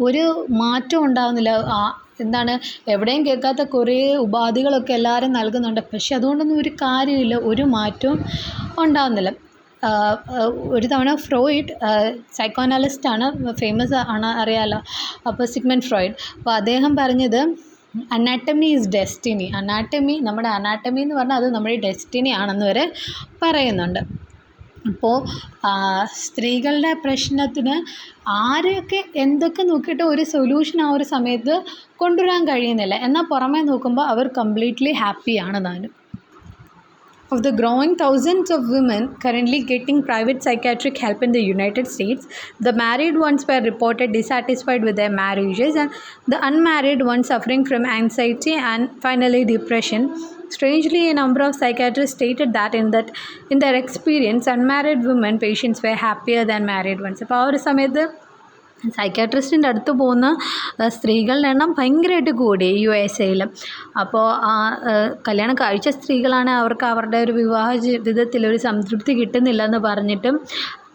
ഒരു മാറ്റം ഉണ്ടാകുന്നില്ല. എവിടെയും കേൾക്കാത്ത കുറേ ഉപാധികളൊക്കെ എല്ലാവരും നൽകുന്നുണ്ട്, പക്ഷെ അതുകൊണ്ടൊന്നും ഒരു കാര്യമില്ല, ഒരു മാറ്റവും ഉണ്ടാകുന്നില്ല. ഒരു തവണ ഫ്രോയിഡ് സൈക്കോ അനാലിസ്റ്റാണ്, ഫേമസ് ആണ് അറിയാലോ, അപ്പോൾ സിഗ്മണ്ട് ഫ്രോയിഡ്. അപ്പോൾ അദ്ദേഹം പറഞ്ഞത് അനാട്ടമി ഈസ് ഡെസ്റ്റിനി. നമ്മുടെ അനാട്ടമി എന്ന് പറഞ്ഞാൽ അത് നമ്മുടെ ഡെസ്റ്റിനി ആണെന്ന് വരെ പറയുന്നുണ്ട്. അപ്പോൾ സ്ത്രീകളുടെ പ്രശ്നത്തിന് ആരെയൊക്കെ എന്തൊക്കെ നോക്കിയിട്ട് ഒരു സൊല്യൂഷൻ ആ ഒരു സമയത്ത് കൊണ്ടുവരാൻ കഴിയുന്നില്ല, എന്നാൽ പുറമേ നോക്കുമ്പോൾ അവർ കംപ്ലീറ്റ്ലി ഹാപ്പിയാണ് താനും. Of the growing thousands of women currently getting private psychiatric help in the United States, the married ones were reported dissatisfied with their marriages, and the unmarried ones suffering from anxiety and finally depression. Strangely, a number of psychiatrists stated that in their experience, unmarried women patients were happier than married ones. അപ്പോൾ ആ ഒരു സമയത്ത് സൈക്കാട്രിസ്റ്റിൻ്റെ അടുത്ത് പോകുന്ന സ്ത്രീകളുടെ എണ്ണം ഭയങ്കരമായിട്ട് കൂടി USA-ൽ. അപ്പോൾ കല്യാണം കഴിച്ച സ്ത്രീകളാണ് അവർക്ക് അവരുടെ ഒരു വിവാഹ ജീവിതത്തിൽ ഒരു സംതൃപ്തി കിട്ടുന്നില്ലെന്ന് പറഞ്ഞിട്ടും,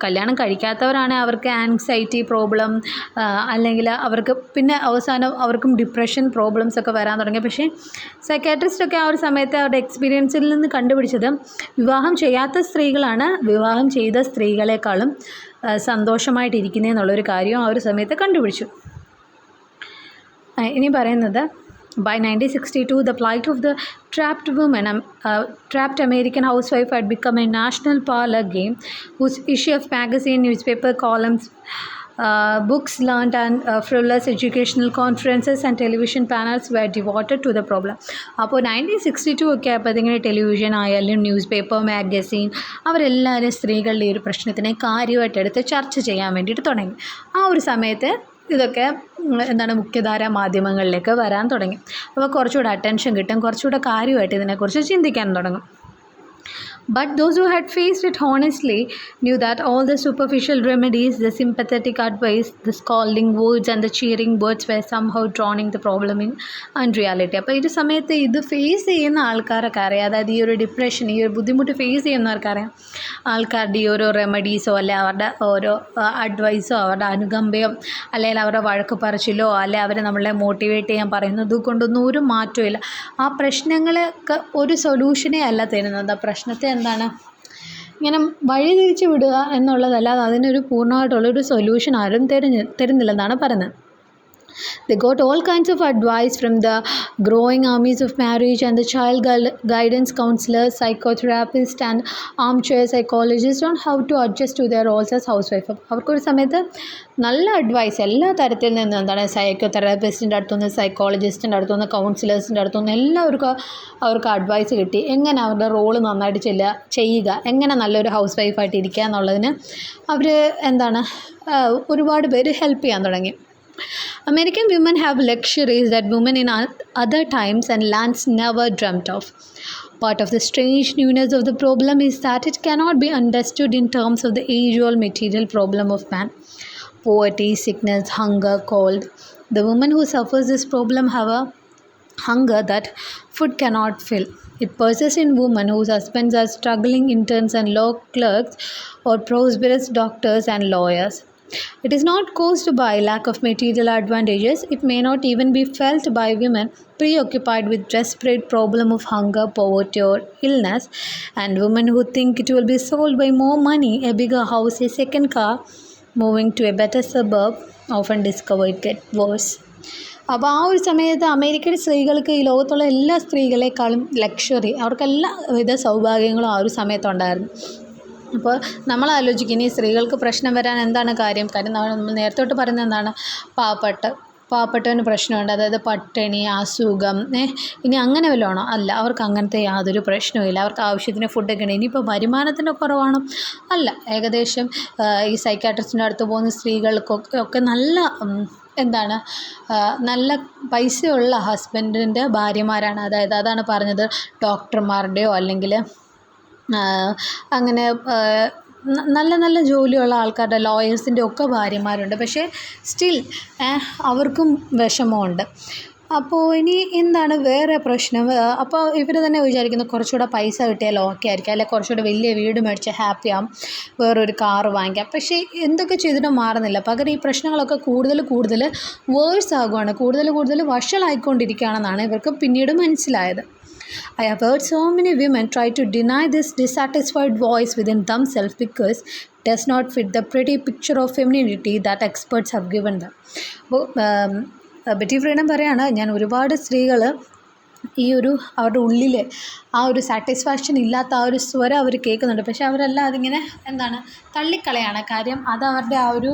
കല്യാണം കഴിക്കാത്തവരാണ് അവർക്ക് ആൻസൈറ്റി പ്രോബ്ലം അല്ലെങ്കിൽ അവർക്ക് പിന്നെ അവസാനം അവർക്കും ഡിപ്രഷൻ പ്രോബ്ലംസ് ഒക്കെ വരാൻ തുടങ്ങി. പക്ഷേ സൈക്കാട്രിസ്റ്റൊക്കെ ആ ഒരു സമയത്ത് അവരുടെ എക്സ്പീരിയൻസിൽ നിന്ന് കണ്ടുപിടിച്ചത് വിവാഹം ചെയ്യാത്ത സ്ത്രീകളാണ് വിവാഹം ചെയ്ത സ്ത്രീകളെക്കാളും സന്തോഷമായിട്ടിരിക്കുന്നതെന്നുള്ളൊരു കാര്യം ആ ഒരു സമയത്ത് കണ്ടുപിടിച്ചു. ഇനി പറയുന്നത്, by 1962, the plight of the trapped woman, trapped American housewife had become a national parlor game whose issue of magazine, newspaper columns, books learned and frivolous educational conferences and television panels were devoted to the problem. അപ്പോൾ 1962 ഒക്കെ ആയപ്പോൾ അതിങ്ങനെ television ആയാലും news paper magazine അവരെല്ലാവരും സ്ത്രീകളുടെ ഈ ഒരു പ്രശ്നത്തിനെ കാര്യമായിട്ട് എടുത്ത് ചർച്ച ചെയ്യാൻ വേണ്ടിയിട്ട് തുടങ്ങി. ആ ഒരു സമയത്ത് ഇതൊക്കെ മുഖ്യധാരാ മാധ്യമങ്ങളിലേക്ക് വരാൻ തുടങ്ങി. അപ്പോൾ കുറച്ചുകൂടെ അറ്റൻഷൻ കിട്ടും, കുറച്ചുകൂടെ കാര്യമായിട്ട് ഇതിനെക്കുറിച്ച് ചിന്തിക്കാൻ തുടങ്ങും. But those who had faced it honestly knew that all the superficial remedies, the sympathetic advice, the scolding words and the cheering words were somehow drowning the problem in unreality. അപ്പോൾ ഈ സമയത്ത് ഇത് ഫേസ് ചെയ്യുന്ന ആൾക്കാരൊക്കെ അറിയാം, അതായത് ഈ ഒരു ഡിപ്രഷൻ, ഈ ഒരു ബുദ്ധിമുട്ട് ഫേസ് ചെയ്യുന്നവർക്കറിയാം ആൾക്കാരുടെ ഈ ഓരോ റെമഡീസോ അല്ലെ അവരുടെ ഓരോ അഡ്വൈസോ അവരുടെ അനുകമ്പയോ അല്ലെങ്കിൽ അവരുടെ വഴക്ക് പറച്ചിലോ അല്ലെ അവരെ നമ്മളെ മോട്ടിവേറ്റ് ചെയ്യാൻ പറയുന്നത് കൊണ്ടൊന്നും ഒരു മാറ്റമില്ല. ആ പ്രശ്നങ്ങൾക്ക് ഒരു സൊല്യൂഷനേ അല്ല തരുന്നത്. ആ പ്രശ്നത്തെ ഇങ്ങനെ വഴി തിരിച്ച് വിടുക എന്നുള്ളതല്ലാതെ അതിനൊരു പൂർണ്ണമായിട്ടുള്ളൊരു സൊല്യൂഷൻ ആരും തരുന്നില്ലെന്നാണ് പറയുന്നത്. They got all kinds of advice from the growing armies of marriage and the child guidance counselors, psychotherapists and armchair psychologists on how to adjust to their roles as housewife. അവർക്കൊരു സമയത്ത് നല്ല advice എല്ലാ തരത്തിൽ നിന്ന് സൈക്കോതെറാപ്പിസ്റ്റിൻ്റെ അടുത്തുനിന്ന്, സൈക്കോളജിസ്റ്റിൻ്റെ അടുത്തുനിന്ന്, കൗൺസിലേഴ്സിൻ്റെ അടുത്തുനിന്ന് എല്ലാവർക്കും അവർക്ക് അഡ്വൈസ് കിട്ടി. എങ്ങനെ അവരുടെ റോള് നന്നായിട്ട് ചെയ്യുക, എങ്ങനെ നല്ലൊരു ഹൗസ് വൈഫായിട്ട് ഇരിക്കുക എന്നുള്ളതിന് അവർ ഒരുപാട് പേര് ഹെൽപ്പ് ചെയ്യാൻ തുടങ്ങി. American women have luxuries that women in other times and lands never dreamt of. Part of the strange newness of the problem is that it cannot be understood in terms of the age-old material problem of man. Poverty, sickness, hunger, cold. The women who suffers this problem have a hunger that food cannot fill. It persists in women whose husbands are struggling interns and law clerks or prosperous doctors and lawyers. It is not caused by lack of material advantages. It may not even be felt by women preoccupied with desperate problem of hunger, poverty or illness, and women who think it will be solved by more money, a bigger house, a second car, moving to a better suburb, often discover it get worse. അപ്പോൾ ആ ഒരു സമയത്ത് American സ്ത്രീകൾക്ക് ഈ ലോകത്തുള്ള എല്ലാ സ്ത്രീകളെക്കാളും luxury, അവർക്കെല്ലാ വിധ സൗഭാഗ്യങ്ങളും ആ ഒരു സമയത്തുണ്ടായിരുന്നു. അപ്പോൾ നമ്മൾ ആലോചിക്കും ഇനി സ്ത്രീകൾക്ക് പ്രശ്നം വരാൻ എന്താണ് കാര്യം നമ്മൾ നേരത്തെ തൊട്ട് പറയുന്നത് പാവപ്പെട്ടവന് പ്രശ്നമുണ്ട്, അതായത് പട്ടിണി, അസുഖം, ഇനി അങ്ങനെ വല്ലതാണോ? അല്ല, അവർക്ക് അങ്ങനത്തെ യാതൊരു പ്രശ്നവുമില്ല. അവർക്ക് ആവശ്യത്തിന് ഫുഡൊക്കെ ഉണ്ട്. ഇനിയിപ്പോൾ വരുമാനത്തിൻ്റെ കുറവാണോ? അല്ല, ഏകദേശം ഈ സൈക്കാട്രിസ്റ്റിൻ്റെ അടുത്ത് പോകുന്ന സ്ത്രീകൾക്കൊക്കെ നല്ല പൈസയുള്ള ഹസ്ബൻഡിൻ്റെ ഭാര്യമാരാണ്. അതായത് അതാണ് പറഞ്ഞത്, ഡോക്ടർമാരുടെയോ അല്ലെങ്കിൽ അങ്ങനെ നല്ല നല്ല ജോലിയുള്ള ആൾക്കാരുടെ, ലോയേഴ്സിൻ്റെ ഒക്കെ ഭാര്യമാരുണ്ട്. പക്ഷേ സ്റ്റിൽ അവർക്കും വിഷമമുണ്ട്. അപ്പോൾ ഇനി വേറെ പ്രശ്നം? അപ്പോൾ ഇവർ തന്നെ വിചാരിക്കുന്നു കുറച്ചുകൂടെ പൈസ കിട്ടിയാൽ ഓക്കെ ആയിരിക്കും, അല്ലെങ്കിൽ കുറച്ചുകൂടെ വലിയ വീട് മേടിച്ച് ഹാപ്പിയാവും, വേറൊരു കാറ് വാങ്ങിക്കാം. പക്ഷേ എന്തൊക്കെ ചെയ്തിട്ടും മാറുന്നില്ല. പകരം ഈ പ്രശ്നങ്ങളൊക്കെ കൂടുതൽ വേഴ്സ് ആകുവാണ്, കൂടുതൽ വഷളായിക്കൊണ്ടിരിക്കുകയാണെന്നാണ് ഇവർക്ക് പിന്നീട് മനസ്സിലായത്. I have heard so many women try to deny this dissatisfied voice within themselves because it does not fit the pretty picture of femininity that experts have given them. അപ്പോൾ ബെറ്റി ഫ്രീഡൻ പറയാണ്, ഞാൻ ഒരുപാട് സ്ത്രീകൾ ഈ ഒരു അവരുടെ ഉള്ളിൽ ആ ഒരു സാറ്റിസ്ഫാക്ഷൻ ഇല്ലാത്ത ആ ഒരു സ്വരം അവർ കേൾക്കുന്നുണ്ട്. പക്ഷേ അവരെല്ലാം അതിങ്ങനെ തള്ളിക്കളയാണ്. കാര്യം അത് അവരുടെ ആ ഒരു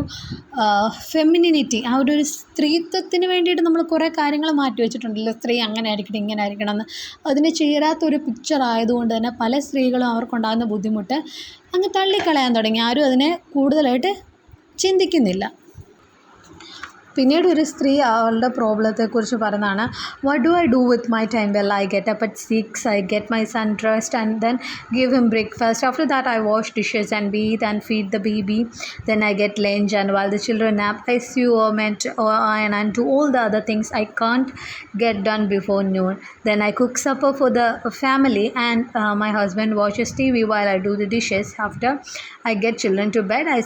ഫെമിനിനിറ്റി, ആ ഒരു സ്ത്രീത്വത്തിന് വേണ്ടിയിട്ട് നമ്മൾ കുറേ കാര്യങ്ങൾ മാറ്റി വെച്ചിട്ടുണ്ടല്ലോ. സ്ത്രീ അങ്ങനെ ആയിരിക്കണം ഇങ്ങനെ ആയിരിക്കണം എന്ന്. അതിന് ചേരാത്തൊരു പിക്ചർ ആയതുകൊണ്ട് തന്നെ പല സ്ത്രീകളും അവർക്കുണ്ടാകുന്ന ബുദ്ധിമുട്ട് അങ്ങ് തള്ളിക്കളയാൻ തുടങ്ങി. ആരും അതിനെ കൂടുതലായിട്ട് ചിന്തിക്കുന്നില്ല. പിന്നീട് ഒരു സ്ത്രീ അവളുടെ പ്രോബ്ലത്തെക്കുറിച്ച് പറഞ്ഞതാണ്, what do I do with my time? Well, I get up at 6, I get my son dressed and then give him breakfast. After that I wash dishes and bathe and feed the baby. Then I get lunch, and while the children nap I sew or mend or iron and do all the other things I can't get done before noon. Then I cook supper for the family, and my husband watches TV while I do the dishes. After I get children to bed, I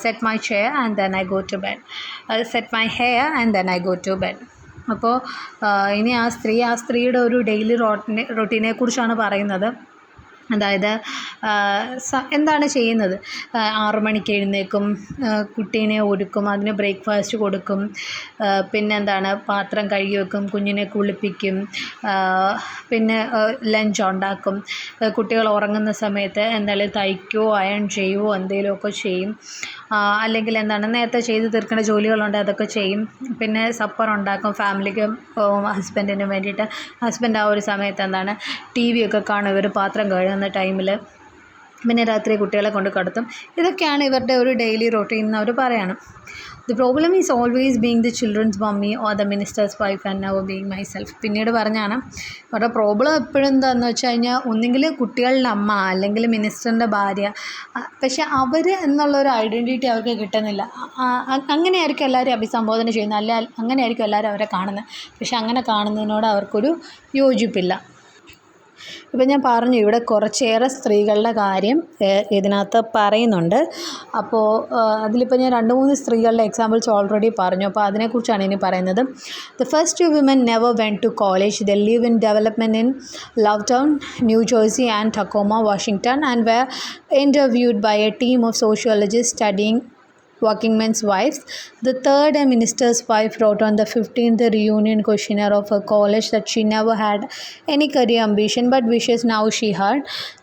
set my chair and then I go to bed. I set my hair and then I go to bed. അപ്പോൾ ഇനി ആ സ്ത്രീയുടെ ഒരു daily റൊട്ടീനെ കുറിച്ചാണ് പറയുന്നത്. അതായത് എന്താണ് ചെയ്യുന്നത്? 6 മണിക്ക് എഴുന്നേൽക്കും, കുട്ടീനെ ഒരുക്കും, അതിന് ബ്രേക്ക്ഫാസ്റ്റ് കൊടുക്കും, പിന്നെന്താണ് പാത്രം കഴുകി വെക്കും, കുഞ്ഞിനെ കുളിപ്പിക്കും, പിന്നെ ലഞ്ച് ഉണ്ടാക്കും, കുട്ടികൾ ഉറങ്ങുന്ന സമയത്ത് എന്തായാലും തയ്ക്കുകയോ അയൺ ചെയ്യുകയോ എന്തെങ്കിലുമൊക്കെ ചെയ്യും. അല്ലെങ്കിൽ നേരത്തെ ചെയ്ത് തീർക്കേണ്ട ജോലികളുണ്ട്, അതൊക്കെ ചെയ്യും. പിന്നെ സപ്പർ ഉണ്ടാക്കും ഫാമിലിക്കും ഹസ്ബൻഡിനും വേണ്ടിയിട്ട്. ഹസ്ബൻഡ് ആ ഒരു സമയത്ത് TV ഒക്കെ കാണും, ഇവർ പാത്രം കഴുകുന്ന ടൈമിൽ. പിന്നെ രാത്രി കുട്ടികളെ കൊണ്ട് കിടത്തും. ഇതൊക്കെയാണ് ഇവരുടെ ഒരു ഡെയിലി റൊട്ടീൻ എന്ന് അവർ പറയണം. The problem is always being the children's mummy or the ministers wife and never being my self. പിന്നീട് പറഞ്ഞാണ് അവരുടെ പ്രോബ്ലം എപ്പോഴും എന്താണെന്ന് വെച്ച് കഴിഞ്ഞാൽ ഒന്നുകിൽ കുട്ടികളുടെ അമ്മ അല്ലെങ്കിൽ മിനിസ്റ്ററിൻ്റെ ഭാര്യ. പക്ഷെ അവർ എന്നുള്ളൊരു ഐഡൻറ്റിറ്റി അവർക്ക് കിട്ടുന്നില്ല. അങ്ങനെയായിരിക്കും എല്ലാവരും അഭിസംബോധന ചെയ്യുന്നത്, അല്ല അങ്ങനെയായിരിക്കും എല്ലാവരും അവരെ കാണുന്നത്. പക്ഷെ അങ്ങനെ കാണുന്നതിനോട് അവർക്കൊരു യോജിപ്പില്ല. ഇപ്പം ഞാൻ പറഞ്ഞു, ഇവിടെ കുറച്ചേറെ സ്ത്രീകളുടെ കാര്യം ഇതിനകത്ത് പറയുന്നുണ്ട്. അപ്പോൾ അതിലിപ്പോൾ ഞാൻ 2-3 സ്ത്രീകളുടെ എക്സാമ്പിൾസ് ഓൾറെഡി പറഞ്ഞു. അപ്പോൾ അതിനെക്കുറിച്ചാണ് ഇനി പറയുന്നത്. The first 2 women never went to college. They live in development in Lowtown, New Jersey and Tacoma, Washington, and were interviewed by a team of sociologists studying working men's wives. The third, a minister's wife, wrote on the 15th reunion questionnaire of her college that she never had any career ambition but wishes now she had.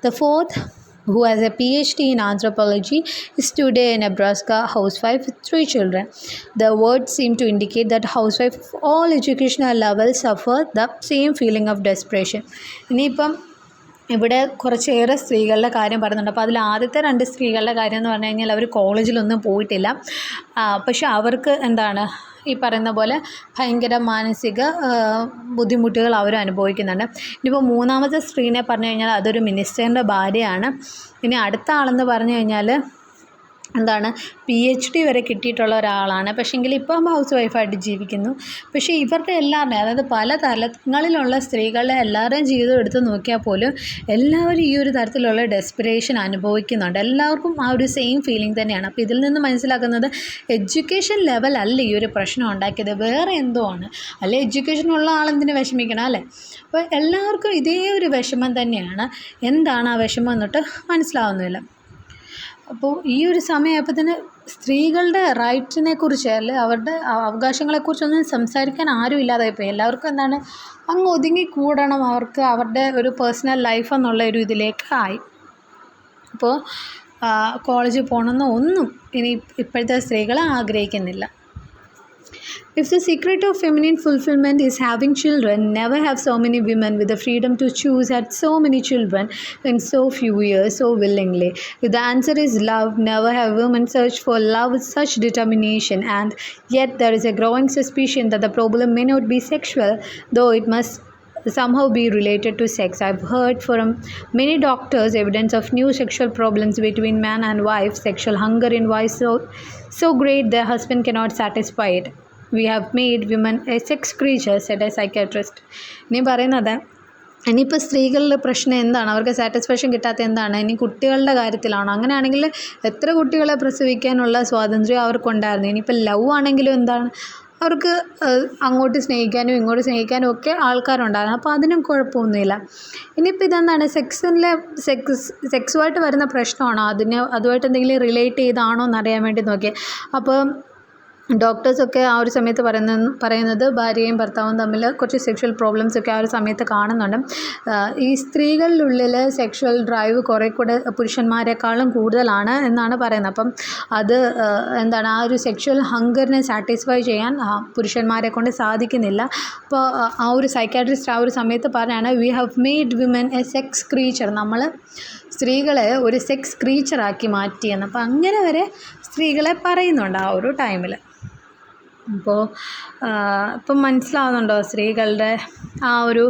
The fourth, who has a PhD in anthropology, is today a Nebraska housewife with 3 children. The words seem to indicate that housewives of all educational levels suffer the same feeling of desperation. ഇനിയിപ്പം ഇവിടെ കുറച്ചേറെ സ്ത്രീകളുടെ കാര്യം പറയുന്നുണ്ട്. അപ്പോൾ അതിൽ ആദ്യത്തെ 2 സ്ത്രീകളുടെ കാര്യം എന്ന് പറഞ്ഞു കഴിഞ്ഞാൽ അവർ കോളേജിലൊന്നും പോയിട്ടില്ല. പക്ഷെ അവർക്ക് ഈ പറയുന്ന പോലെ ഭയങ്കര മാനസിക ബുദ്ധിമുട്ടുകൾ അവർ അനുഭവിക്കുന്നുണ്ട്. ഇനിയിപ്പോൾ 3ാമത്തെ സ്ത്രീനെ പറഞ്ഞു കഴിഞ്ഞാൽ അതൊരു മിനിസ്റ്ററിൻ്റെ ഭാര്യയാണ്. ഇനി അടുത്ത ആളെന്ന് പറഞ്ഞു കഴിഞ്ഞാൽ PhD വരെ കിട്ടിയിട്ടുള്ള ഒരാളാണ്. പക്ഷേങ്കിൽ ഇപ്പം ഹൗസ് വൈഫായിട്ട് ജീവിക്കുന്നു. പക്ഷേ ഇവരുടെ എല്ലാവരുടെയും, അതായത് പല തലങ്ങളിലുള്ള സ്ത്രീകളുടെ എല്ലാവരുടെയും ജീവിതം എടുത്ത് നോക്കിയാൽ പോലും എല്ലാവരും ഈ ഒരു തരത്തിലുള്ള ഡെസ്പിറേഷൻ അനുഭവിക്കുന്നുണ്ട്. എല്ലാവർക്കും ആ ഒരു സെയിം ഫീലിംഗ് തന്നെയാണ്. അപ്പോൾ ഇതിൽ നിന്ന് മനസ്സിലാക്കുന്നത് എഡ്യൂക്കേഷൻ ലെവൽ അല്ല ഈ ഒരു പ്രശ്നം ഉണ്ടാക്കിയത്, വേറെ എന്തോ ആണ്. അല്ലെ എഡ്യൂക്കേഷനുള്ള ആളെന്തിന് വിഷമിക്കണം, അല്ലേ? അപ്പോൾ എല്ലാവർക്കും ഇതേ ഒരു വിഷമം തന്നെയാണ്. എന്താണ് ആ വിഷമം എന്നിട്ട് മനസ്സിലാവുന്നില്ല. അപ്പോൾ ഈ ഒരു സമയമായപ്പോൾ തന്നെ സ്ത്രീകളുടെ റൈറ്റിനെ കുറിച്ച് അല്ലെ അവരുടെ അവകാശങ്ങളെക്കുറിച്ചൊന്നും സംസാരിക്കാൻ ആരും ഇല്ലാതായിപ്പോയി. എല്ലാവർക്കും അങ്ങ് ഒതുങ്ങിക്കൂടണം, അവർക്ക് അവരുടെ ഒരു പേഴ്സണൽ ലൈഫ് എന്നുള്ള ഒരു ഇതിലേക്ക് ആയി. അപ്പോൾ കോളേജിൽ പോകണമെന്ന് ഒന്നും ഇനി ഇപ്പോഴത്തെ സ്ത്രീകൾ ആഗ്രഹിക്കുന്നില്ല. If the secret of feminine fulfillment is having children, never have so many women with the freedom to choose had so many children in so few years so willingly. If the answer is love, never have women searched for love with such determination. And yet there is a growing suspicion that the problem may not be sexual, though it must somehow be related to sex. I've heard from many doctors evidence of new sexual problems between man and wife. Sexual hunger in wives so great their husband cannot satisfy it. We have made women a sex creature, said a psychiatrist. ഇനി പറയുന്നത് ഇനിയിപ്പോൾ സ്ത്രീകളുടെ പ്രശ്നം എന്താണ്, അവർക്ക് satisfaction കിട്ടാത്ത എന്താണ്, ഇനി കുട്ടികളുടെ കാര്യത്തിലാണോ? അങ്ങനെയാണെങ്കിൽ എത്ര കുട്ടികളെ പ്രസവിക്കാനുള്ള സ്വാതന്ത്ര്യം അവർക്കുണ്ടായിരുന്നു. ഇനിയിപ്പോൾ ലവ് ആണെങ്കിലും എന്താണ്, അവർക്ക് അങ്ങോട്ട് സ്നേഹിക്കാനും ഇങ്ങോട്ട് സ്നേഹിക്കാനും ഒക്കെ ആൾക്കാരുണ്ടായിരുന്നു. അപ്പോൾ അതിനും കുഴപ്പമൊന്നുമില്ല. ഇനിയിപ്പോൾ ഇതെന്താണ് സെക്സുമായിട്ട് വരുന്ന പ്രശ്നമാണോ, അതുമായിട്ട് എന്തെങ്കിലും റിലേറ്റ് ചെയ്താണോ എന്നറിയാൻ വേണ്ടി നോക്കി. അപ്പോൾ ഡോക്ടേഴ്സൊക്കെ ആ ഒരു സമയത്ത് പറയുന്നത് ഭാര്യയും ഭർത്താവും തമ്മിൽ കുറച്ച് സെക്ഷൽ പ്രോബ്ലംസൊക്കെ ആ ഒരു സമയത്ത് കാണുന്നുണ്ട്. ഈ സ്ത്രീകളിലുള്ളിൽ സെക്ഷൽ ഡ്രൈവ് കുറേ കൂടെ പുരുഷന്മാരെക്കാളും കൂടുതലാണ് എന്നാണ് പറയുന്നത്. അപ്പം അത് എന്താണ്, ആ ഒരു സെക്ഷൽ ഹങ്കറിനെ സാറ്റിസ്ഫൈ ചെയ്യാൻ പുരുഷന്മാരെ കൊണ്ട് സാധിക്കുന്നില്ല. അപ്പോൾ ആ ഒരു സൈക്കാട്രിസ്റ്റ് ആ ഒരു സമയത്ത് പറഞ്ഞാണ്, we have made women A sex creature, നമ്മൾ സ്ത്രീകളെ ഒരു സെക്സ് ക്രീച്ചറാക്കി മാറ്റിയെന്ന്. അപ്പോൾ അങ്ങനെ വരെ സ്ത്രീകളെ പറയുന്നുണ്ട് ആ ഒരു ടൈമിൽ. അപ്പോൾ ഇപ്പം മനസ്സിലാവുന്നുണ്ടോ, സ്ത്രീകളുടെ ആ ഒരു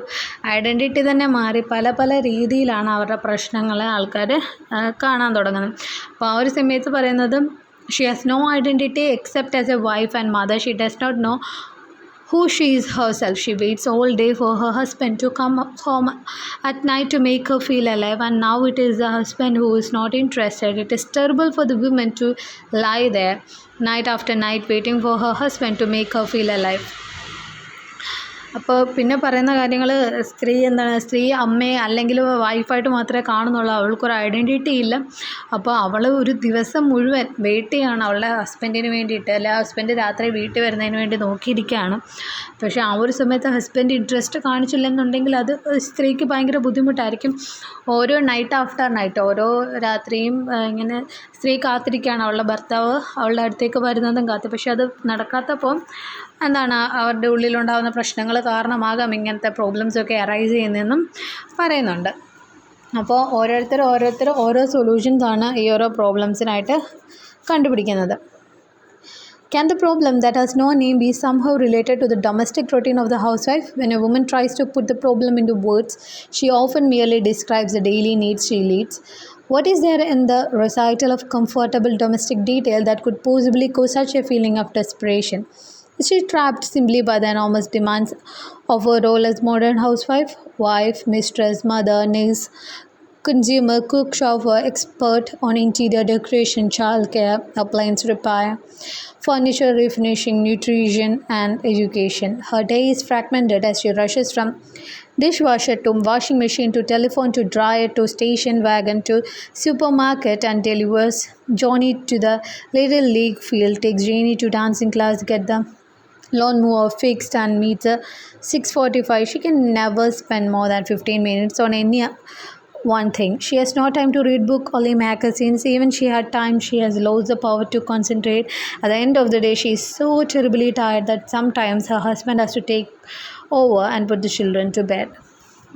ഐഡൻറ്റിറ്റി തന്നെ മാറി പല പല രീതിയിലാണ് അവരുടെ പ്രശ്നങ്ങളെ ആൾക്കാർ കാണാൻ തുടങ്ങുന്നത്. അപ്പോൾ ആ ഒരു സമയത്ത് പറയുന്നത്, she has no identity except as a wife and mother. She does not know who she is herself. She waits all day for her husband to come home at night to make her feel alive, and now it is the husband who is not interested. It is terrible for the woman to lie there night after night waiting for her husband to make her feel alive. അപ്പോൾ പിന്നെ പറയുന്ന കാര്യങ്ങൾ, സ്ത്രീ അമ്മയെ അല്ലെങ്കിൽ വൈഫായിട്ട് മാത്രമേ കാണുന്നുള്ളൂ, അവൾക്കൊരു ഐഡൻറ്റിറ്റി ഇല്ല. അപ്പോൾ അവൾ ഒരു ദിവസം മുഴുവൻ വെയിറ്റ് ചെയ്യാണ് അവളുടെ ഹസ്ബൻഡിന് വേണ്ടിയിട്ട്, അല്ലെ ഹസ്ബൻഡ് രാത്രി വീട്ടിൽ വരുന്നതിന് വേണ്ടി നോക്കിയിരിക്കുകയാണ്. പക്ഷേ ആ ഒരു സമയത്ത് ഹസ്ബൻഡ് ഇൻട്രസ്റ്റ് കാണിച്ചില്ലെന്നുണ്ടെങ്കിൽ അത് സ്ത്രീക്ക് ഭയങ്കര ബുദ്ധിമുട്ടായിരിക്കും. ഓരോ നൈറ്റ് ആഫ്റ്റർ നൈറ്റ്, ഓരോ രാത്രിയും ഇങ്ങനെ സ്ത്രീ കാത്തിരിക്കുകയാണ് അവളുടെ ഭർത്താവ് അവളുടെ അടുത്തേക്ക് വരുന്നതും കാത്ത്. പക്ഷെ അത് നടക്കാത്തപ്പോൾ എന്താണ്, അവരുടെ ഉള്ളിലുണ്ടാകുന്ന പ്രശ്നങ്ങൾ കാരണമാകാം ഇങ്ങനത്തെ പ്രോബ്ലംസൊക്കെ അറൈസ് ചെയ്യുന്നതെന്നും പറയുന്നുണ്ട്. അപ്പോൾ ഓരോരുത്തർ ഓരോ സൊല്യൂഷൻസാണ് ഈ ഓരോ പ്രോബ്ലംസിനായിട്ട് കണ്ടുപിടിക്കുന്നത്. Can the problem that has no name be somehow related to the domestic routine of the housewife? When a woman tries to put the problem into words, she often merely describes the daily needs she leads. What is there in the recital of comfortable domestic detail that could possibly cause such a feeling of desperation? Is she trapped simply by the enormous demands of her role as modern housewife, wife, mistress, mother, niece, consumer, cook, chauffeur, expert on interior decoration, childcare, appliance repair, furniture refinishing, nutrition, and education? Her day is fragmented as she rushes from dishwasher to washing machine to telephone to dryer to station wagon to supermarket, and delivers Johnny to the Little League field, takes Janie to dancing class, get the lawnmower fixed, and meets a 6:45. She can never spend more than 15 minutes on any one thing. She has no time to read book, only magazines. Even she had time, she has lost the power to concentrate. At the end of the day, she is so terribly tired that sometimes her husband has to take over and put the children to bed.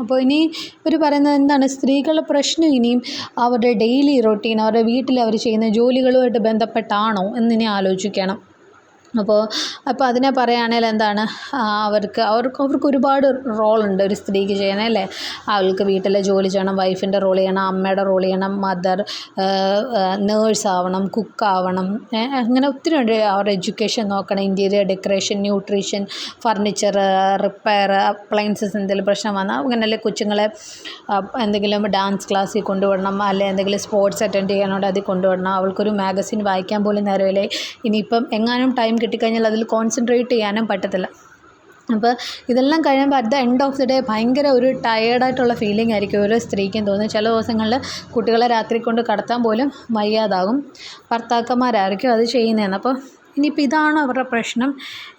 അപ്പോൾ ഇനി ഇവർ പറയുന്നത് എന്താണ്, സ്ത്രീകളുടെ പ്രശ്നം ഇനിയും അവരുടെ daily routine, അവരുടെ വീട്ടിൽ അവർ ചെയ്യുന്ന ജോലികളുമായിട്ട് ബന്ധപ്പെട്ടാണോ എന്നിനി ആലോചിക്കണം. അപ്പോൾ അതിനെ പറയുകയാണെങ്കിൽ എന്താണ്, അവർക്ക് ഒരുപാട് റോളുണ്ട് ഒരു സ്ത്രീക്ക് ചെയ്യാൻ, അല്ലേ. അവൾക്ക് വീട്ടിലെ ജോലി ചെയ്യണം, വൈഫിൻ്റെ റോൾ ചെയ്യണം, അമ്മയുടെ റോൾ ചെയ്യണം, മദർ, നേഴ്സ് ആവണം, കുക്കാവണം, അങ്ങനെ ഒത്തിരി ഉണ്ട്. അവരുടെ എഡ്യൂക്കേഷൻ നോക്കണം, interior decoration, nutrition, furniture repair, appliances എന്തെങ്കിലും പ്രശ്നം വന്നാൽ അങ്ങനെയല്ലേ കൊച്ചുങ്ങളെ എന്തെങ്കിലും ഡാൻസ് ക്ലാസ്സിൽ കൊണ്ടുവിടണം, അല്ലെങ്കിൽ എന്തെങ്കിലും സ്പോർട്സ് അറ്റൻഡ് ചെയ്യാനുണ്ട് അതിൽ കൊണ്ടുവിടണം. അവൾക്കൊരു മാഗസിൻ വായിക്കാൻ പോലും നേരമില്ലേ. ഇനിയിപ്പം എങ്ങാനും ടൈം കിട്ടിക്കഴിഞ്ഞാൽ അതിൽ കോൺസെൻട്രേറ്റ് ചെയ്യാനും പറ്റത്തില്ല. അപ്പോൾ ഇതെല്ലാം കഴിയുമ്പോൾ at the end of the day ഭയങ്കര ഒരു ടയേർഡായിട്ടുള്ള ഫീലിംഗ് ആയിരിക്കും ഓരോ സ്ത്രീക്കും തോന്നുന്നത്. ചില ദിവസങ്ങളിൽ കുട്ടികളെ രാത്രി കൊണ്ട് കടത്താൻ പോലും വയ്യാതാകും. ഭർത്താക്കന്മാരായിരിക്കും അത് ചെയ്യുന്നതെന്ന്. അപ്പോൾ ഇനിയിപ്പോൾ ഇതാണ് അവരുടെ പ്രശ്നം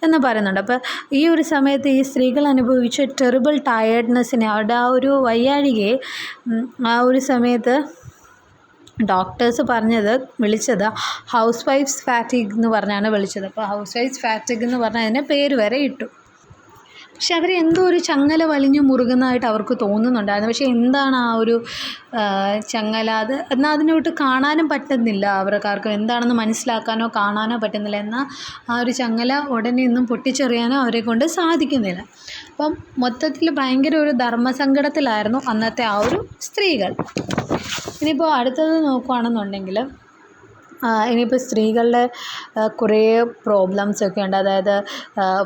എന്ന് പറയുന്നുണ്ട്. അപ്പോൾ ഈ ഒരു സമയത്ത് ഈ സ്ത്രീകൾ അനുഭവിച്ച ടെറിബിൾ ടയേർഡ്നെസ്സിനെ, അവരുടെ ആ ഒരു വയ്യാഴികയെ ആ ഒരു സമയത്ത് ഡോക്ടേഴ്സ് വിളിച്ചത് ഹൗസ് വൈഫ്സ് ഫാറ്റിഗ് എന്ന് പറഞ്ഞാണ് വിളിച്ചത്. അപ്പോൾ ഹൗസ് വൈഫ്സ് ഫാറ്റിഗ് എന്ന് പറഞ്ഞാൽ അതിന് പേര് വരെ ഇട്ടു. പക്ഷെ അവർ എന്തോ ഒരു ചങ്ങല വലിഞ്ഞു മുറുകുന്നതായിട്ട് അവർക്ക് തോന്നുന്നുണ്ടായിരുന്നു. പക്ഷേ എന്താണ് ആ ഒരു ചങ്ങല, എന്നാൽ അതിനോട്ട് കാണാനും പറ്റുന്നില്ല. അവർക്കാർക്കും എന്താണെന്ന് മനസ്സിലാക്കാനോ കാണാനോ പറ്റുന്നില്ല. എന്നാൽ ആ ഒരു ചങ്ങല ഉടനെ ഒന്നും പൊട്ടിച്ചെറിയാനോ അവരെ കൊണ്ട് സാധിക്കുന്നില്ല. അപ്പം മൊത്തത്തിൽ ഭയങ്കര ഒരു ധർമ്മസങ്കടത്തിലായിരുന്നു അന്നത്തെ ആ ഒരു സ്ത്രീകൾ. ഇനിയിപ്പോൾ അടുത്തത് നോക്കുകയാണെന്നുണ്ടെങ്കിൽ, ഇനിയിപ്പോൾ സ്ത്രീകളുടെ കുറേ പ്രോബ്ലംസൊക്കെ ഉണ്ട്. അതായത്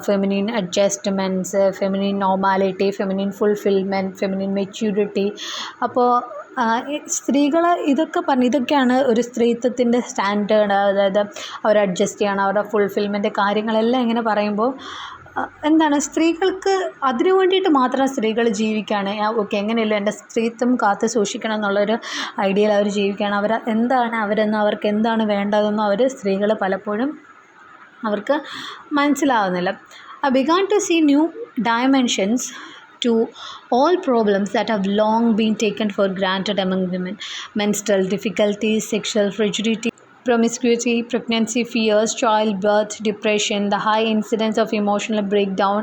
feminine adjustments, feminine normality, feminine fulfilment, feminine maturity. അപ്പോൾ സ്ത്രീകൾ ഇതൊക്കെയാണ് ഒരു സ്ത്രീത്വത്തിൻ്റെ സ്റ്റാൻഡേർഡ്. അതായത് അവർ അഡ്ജസ്റ്റ് ചെയ്യണം, അവരുടെ ഫുൾഫിൽമെൻറ്റ് കാര്യങ്ങളെല്ലാം ഇങ്ങനെ പറയുമ്പോൾ എന്താണ്, സ്ത്രീകൾക്ക് അതിനു വേണ്ടിയിട്ട് മാത്രം സ്ത്രീകൾ ജീവിക്കുകയാണ്. ഓക്കെ, എങ്ങനെയല്ലോ എൻ്റെ സ്ത്രീത്വം കാത്ത് സൂക്ഷിക്കണം എന്നുള്ളൊരു ഐഡിയയിൽ അവർ ജീവിക്കുകയാണ്. അവരെന്ന് അവർക്ക് എന്താണ് വേണ്ടതെന്നും സ്ത്രീകൾ പലപ്പോഴും അവർക്ക് മനസ്സിലാവുന്നില്ല. I began to see new dimensions to all problems that have long been taken for granted among women. Menstrual difficulties, sexual frigidity, promiscuity, pregnancy fears, childbirth, depression, the high incidence of emotional breakdown,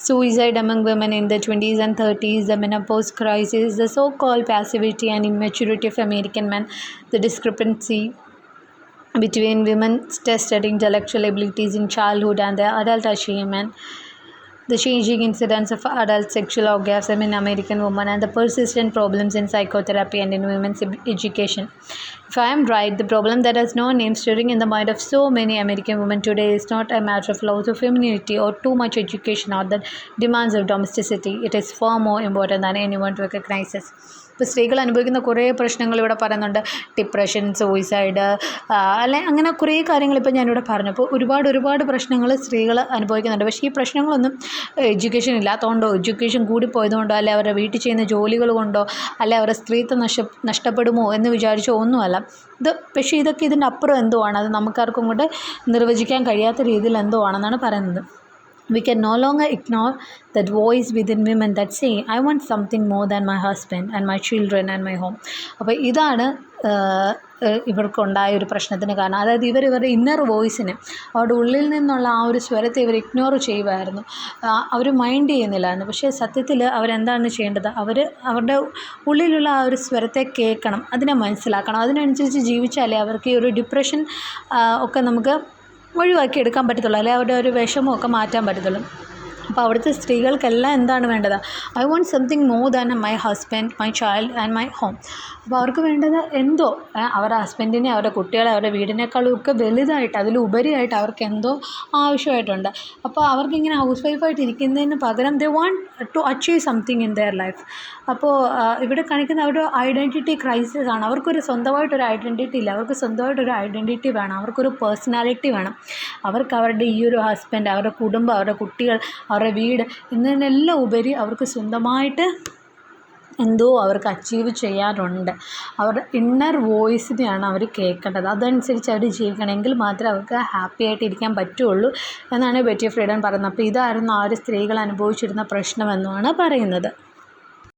suicide among women in the 20s and 30s, the menopause crisis, the so-called passivity and immaturity of American men, the discrepancy between women's tested intellectual abilities in childhood and their adult achievement, the changing incidence of adult sexual orgasm in American women, and the persistent problems in psychotherapy and in women's education. If I am right, the problem that has no name stirring in the mind of so many American women today is not a matter of loss of femininity or too much education or the demands of domesticity. It is far more important than anyone recognizes. ഇപ്പോൾ സ്ത്രീകൾ അനുഭവിക്കുന്ന കുറേ പ്രശ്നങ്ങൾ ഇവിടെ പറയുന്നുണ്ട്. Depression, suicide, അങ്ങനെ കുറേ കാര്യങ്ങൾ ഇപ്പോൾ ഞാനിവിടെ പറഞ്ഞു. അപ്പോൾ ഒരുപാട് പ്രശ്നങ്ങൾ സ്ത്രീകൾ അനുഭവിക്കുന്നുണ്ട്. പക്ഷേ ഈ പ്രശ്നങ്ങളൊന്നും എഡ്യൂക്കേഷൻ ഇല്ലാത്തതുകൊണ്ടോ, എഡ്യൂക്കേഷൻ കൂടിപ്പോയതുകൊണ്ടോ, അല്ലെ അവരുടെ വീട്ടിൽ ചെയ്യുന്ന ജോലികൾ കൊണ്ടോ, അല്ലെ അവരുടെ സ്ത്രീത്വം നഷ്ടപ്പെടുമോ എന്ന് വിചാരിച്ചോ ഒന്നുമല്ല. പക്ഷേ ഇതൊക്കെ ഇതിൻ്റെ അപ്പുറം എന്തോ ആണ്. അത് നമുക്കാർക്കും കൊണ്ട് നിർവചിക്കാൻ കഴിയാത്ത രീതിയിൽ എന്തോ ആണെന്നാണ് പറയുന്നത്. We can no longer ignore that voice within women that say, I want something more than my husband and my children and my home. അപ്പോൾ ഇതാണ് ഇവർക്കുണ്ടായ ഒരു പ്രശ്നത്തിന് കാരണം. അതായത് ഇവരുടെ ഇന്നർ വോയിസിനെ, അവരുടെ ഉള്ളിൽ നിന്നുള്ള ആ ഒരു സ്വരത്തെ ഇവർ ഇഗ്നോർ ചെയ്യുമായിരുന്നു, അവർ മൈൻഡ് ചെയ്യുന്നില്ലായിരുന്നു. പക്ഷേ സത്യത്തിൽ അവരെന്താണ് ചെയ്യേണ്ടത്? അവരുടെ ഉള്ളിലുള്ള ആ ഒരു സ്വരത്തെ കേൾക്കണം, അതിനെ മനസ്സിലാക്കണം, അതിനനുസരിച്ച് ജീവിച്ചാലേ അവർക്ക് ഈ ഒരു ഡിപ്രഷൻ ഒക്കെ നമുക്ക് ഒഴിവാക്കി എടുക്കാൻ പറ്റത്തുള്ളൂ, അല്ലെങ്കിൽ അവരുടെ ഒരു വിഷമമൊക്കെ മാറ്റാൻ പറ്റത്തുള്ളൂ. അപ്പോൾ അവിടുത്തെ സ്ത്രീകൾക്കെല്ലാം എന്താണ് വേണ്ടത്? I won't something more than my husband, my child and my home. അപ്പോൾ അവർക്ക് വേണ്ടത് എന്തോ അവരുടെ ഹസ്ബൻഡിനെ, അവരുടെ കുട്ടികളെ, അവരുടെ വീടിനേക്കാളും ഒക്കെ വലുതായിട്ട്, അതിലുപരിയായിട്ട് അവർക്ക് എന്തോ ആവശ്യമായിട്ടുണ്ട്. അപ്പോൾ അവർക്കിങ്ങനെ ഹൗസ് വൈഫായിട്ട് ഇരിക്കുന്നതിന് പകരം they want to achieve something in their life. അപ്പോൾ ഇവിടെ കാണിക്കുന്ന അവരുടെ ഐഡൻറ്റിറ്റി ക്രൈസിസ് ആണ്. അവർക്കൊരു സ്വന്തമായിട്ടൊരു ഐഡൻറ്റിറ്റി ഇല്ല. അവർക്ക് സ്വന്തമായിട്ടൊരു ഐഡൻറ്റിറ്റി വേണം, അവർക്കൊരു പേഴ്സണാലിറ്റി വേണം. അവർക്ക് അവരുടെ ഈ ഒരു ഹസ്ബൻഡ്, അവരുടെ കുടുംബം, അവരുടെ കുട്ടികൾ, അവരുടെ വീട് എന്നതിനെല്ലാം ഉപരി അവർക്ക് സ്വന്തമായിട്ട് എന്തോ അവർക്ക് അച്ചീവ് ചെയ്യാനുണ്ട്. അവരുടെ ഇന്നർ വോയിസിനെയാണ് അവർ കേൾക്കേണ്ടത്. അതനുസരിച്ച് അവർ ജീവിക്കണമെങ്കിൽ മാത്രമേ അവർക്ക് ഹാപ്പി ആയിട്ട് ഇരിക്കാൻ പറ്റുള്ളൂ എന്നാണ് ബെറ്റി ഫ്രീഡൻ പറയുന്നത്. അപ്പോൾ ഇതായിരുന്നു ആ ഒരു സ്ത്രീകൾ അനുഭവിച്ചിരുന്ന പ്രശ്നമെന്നുമാണ് പറയുന്നത്.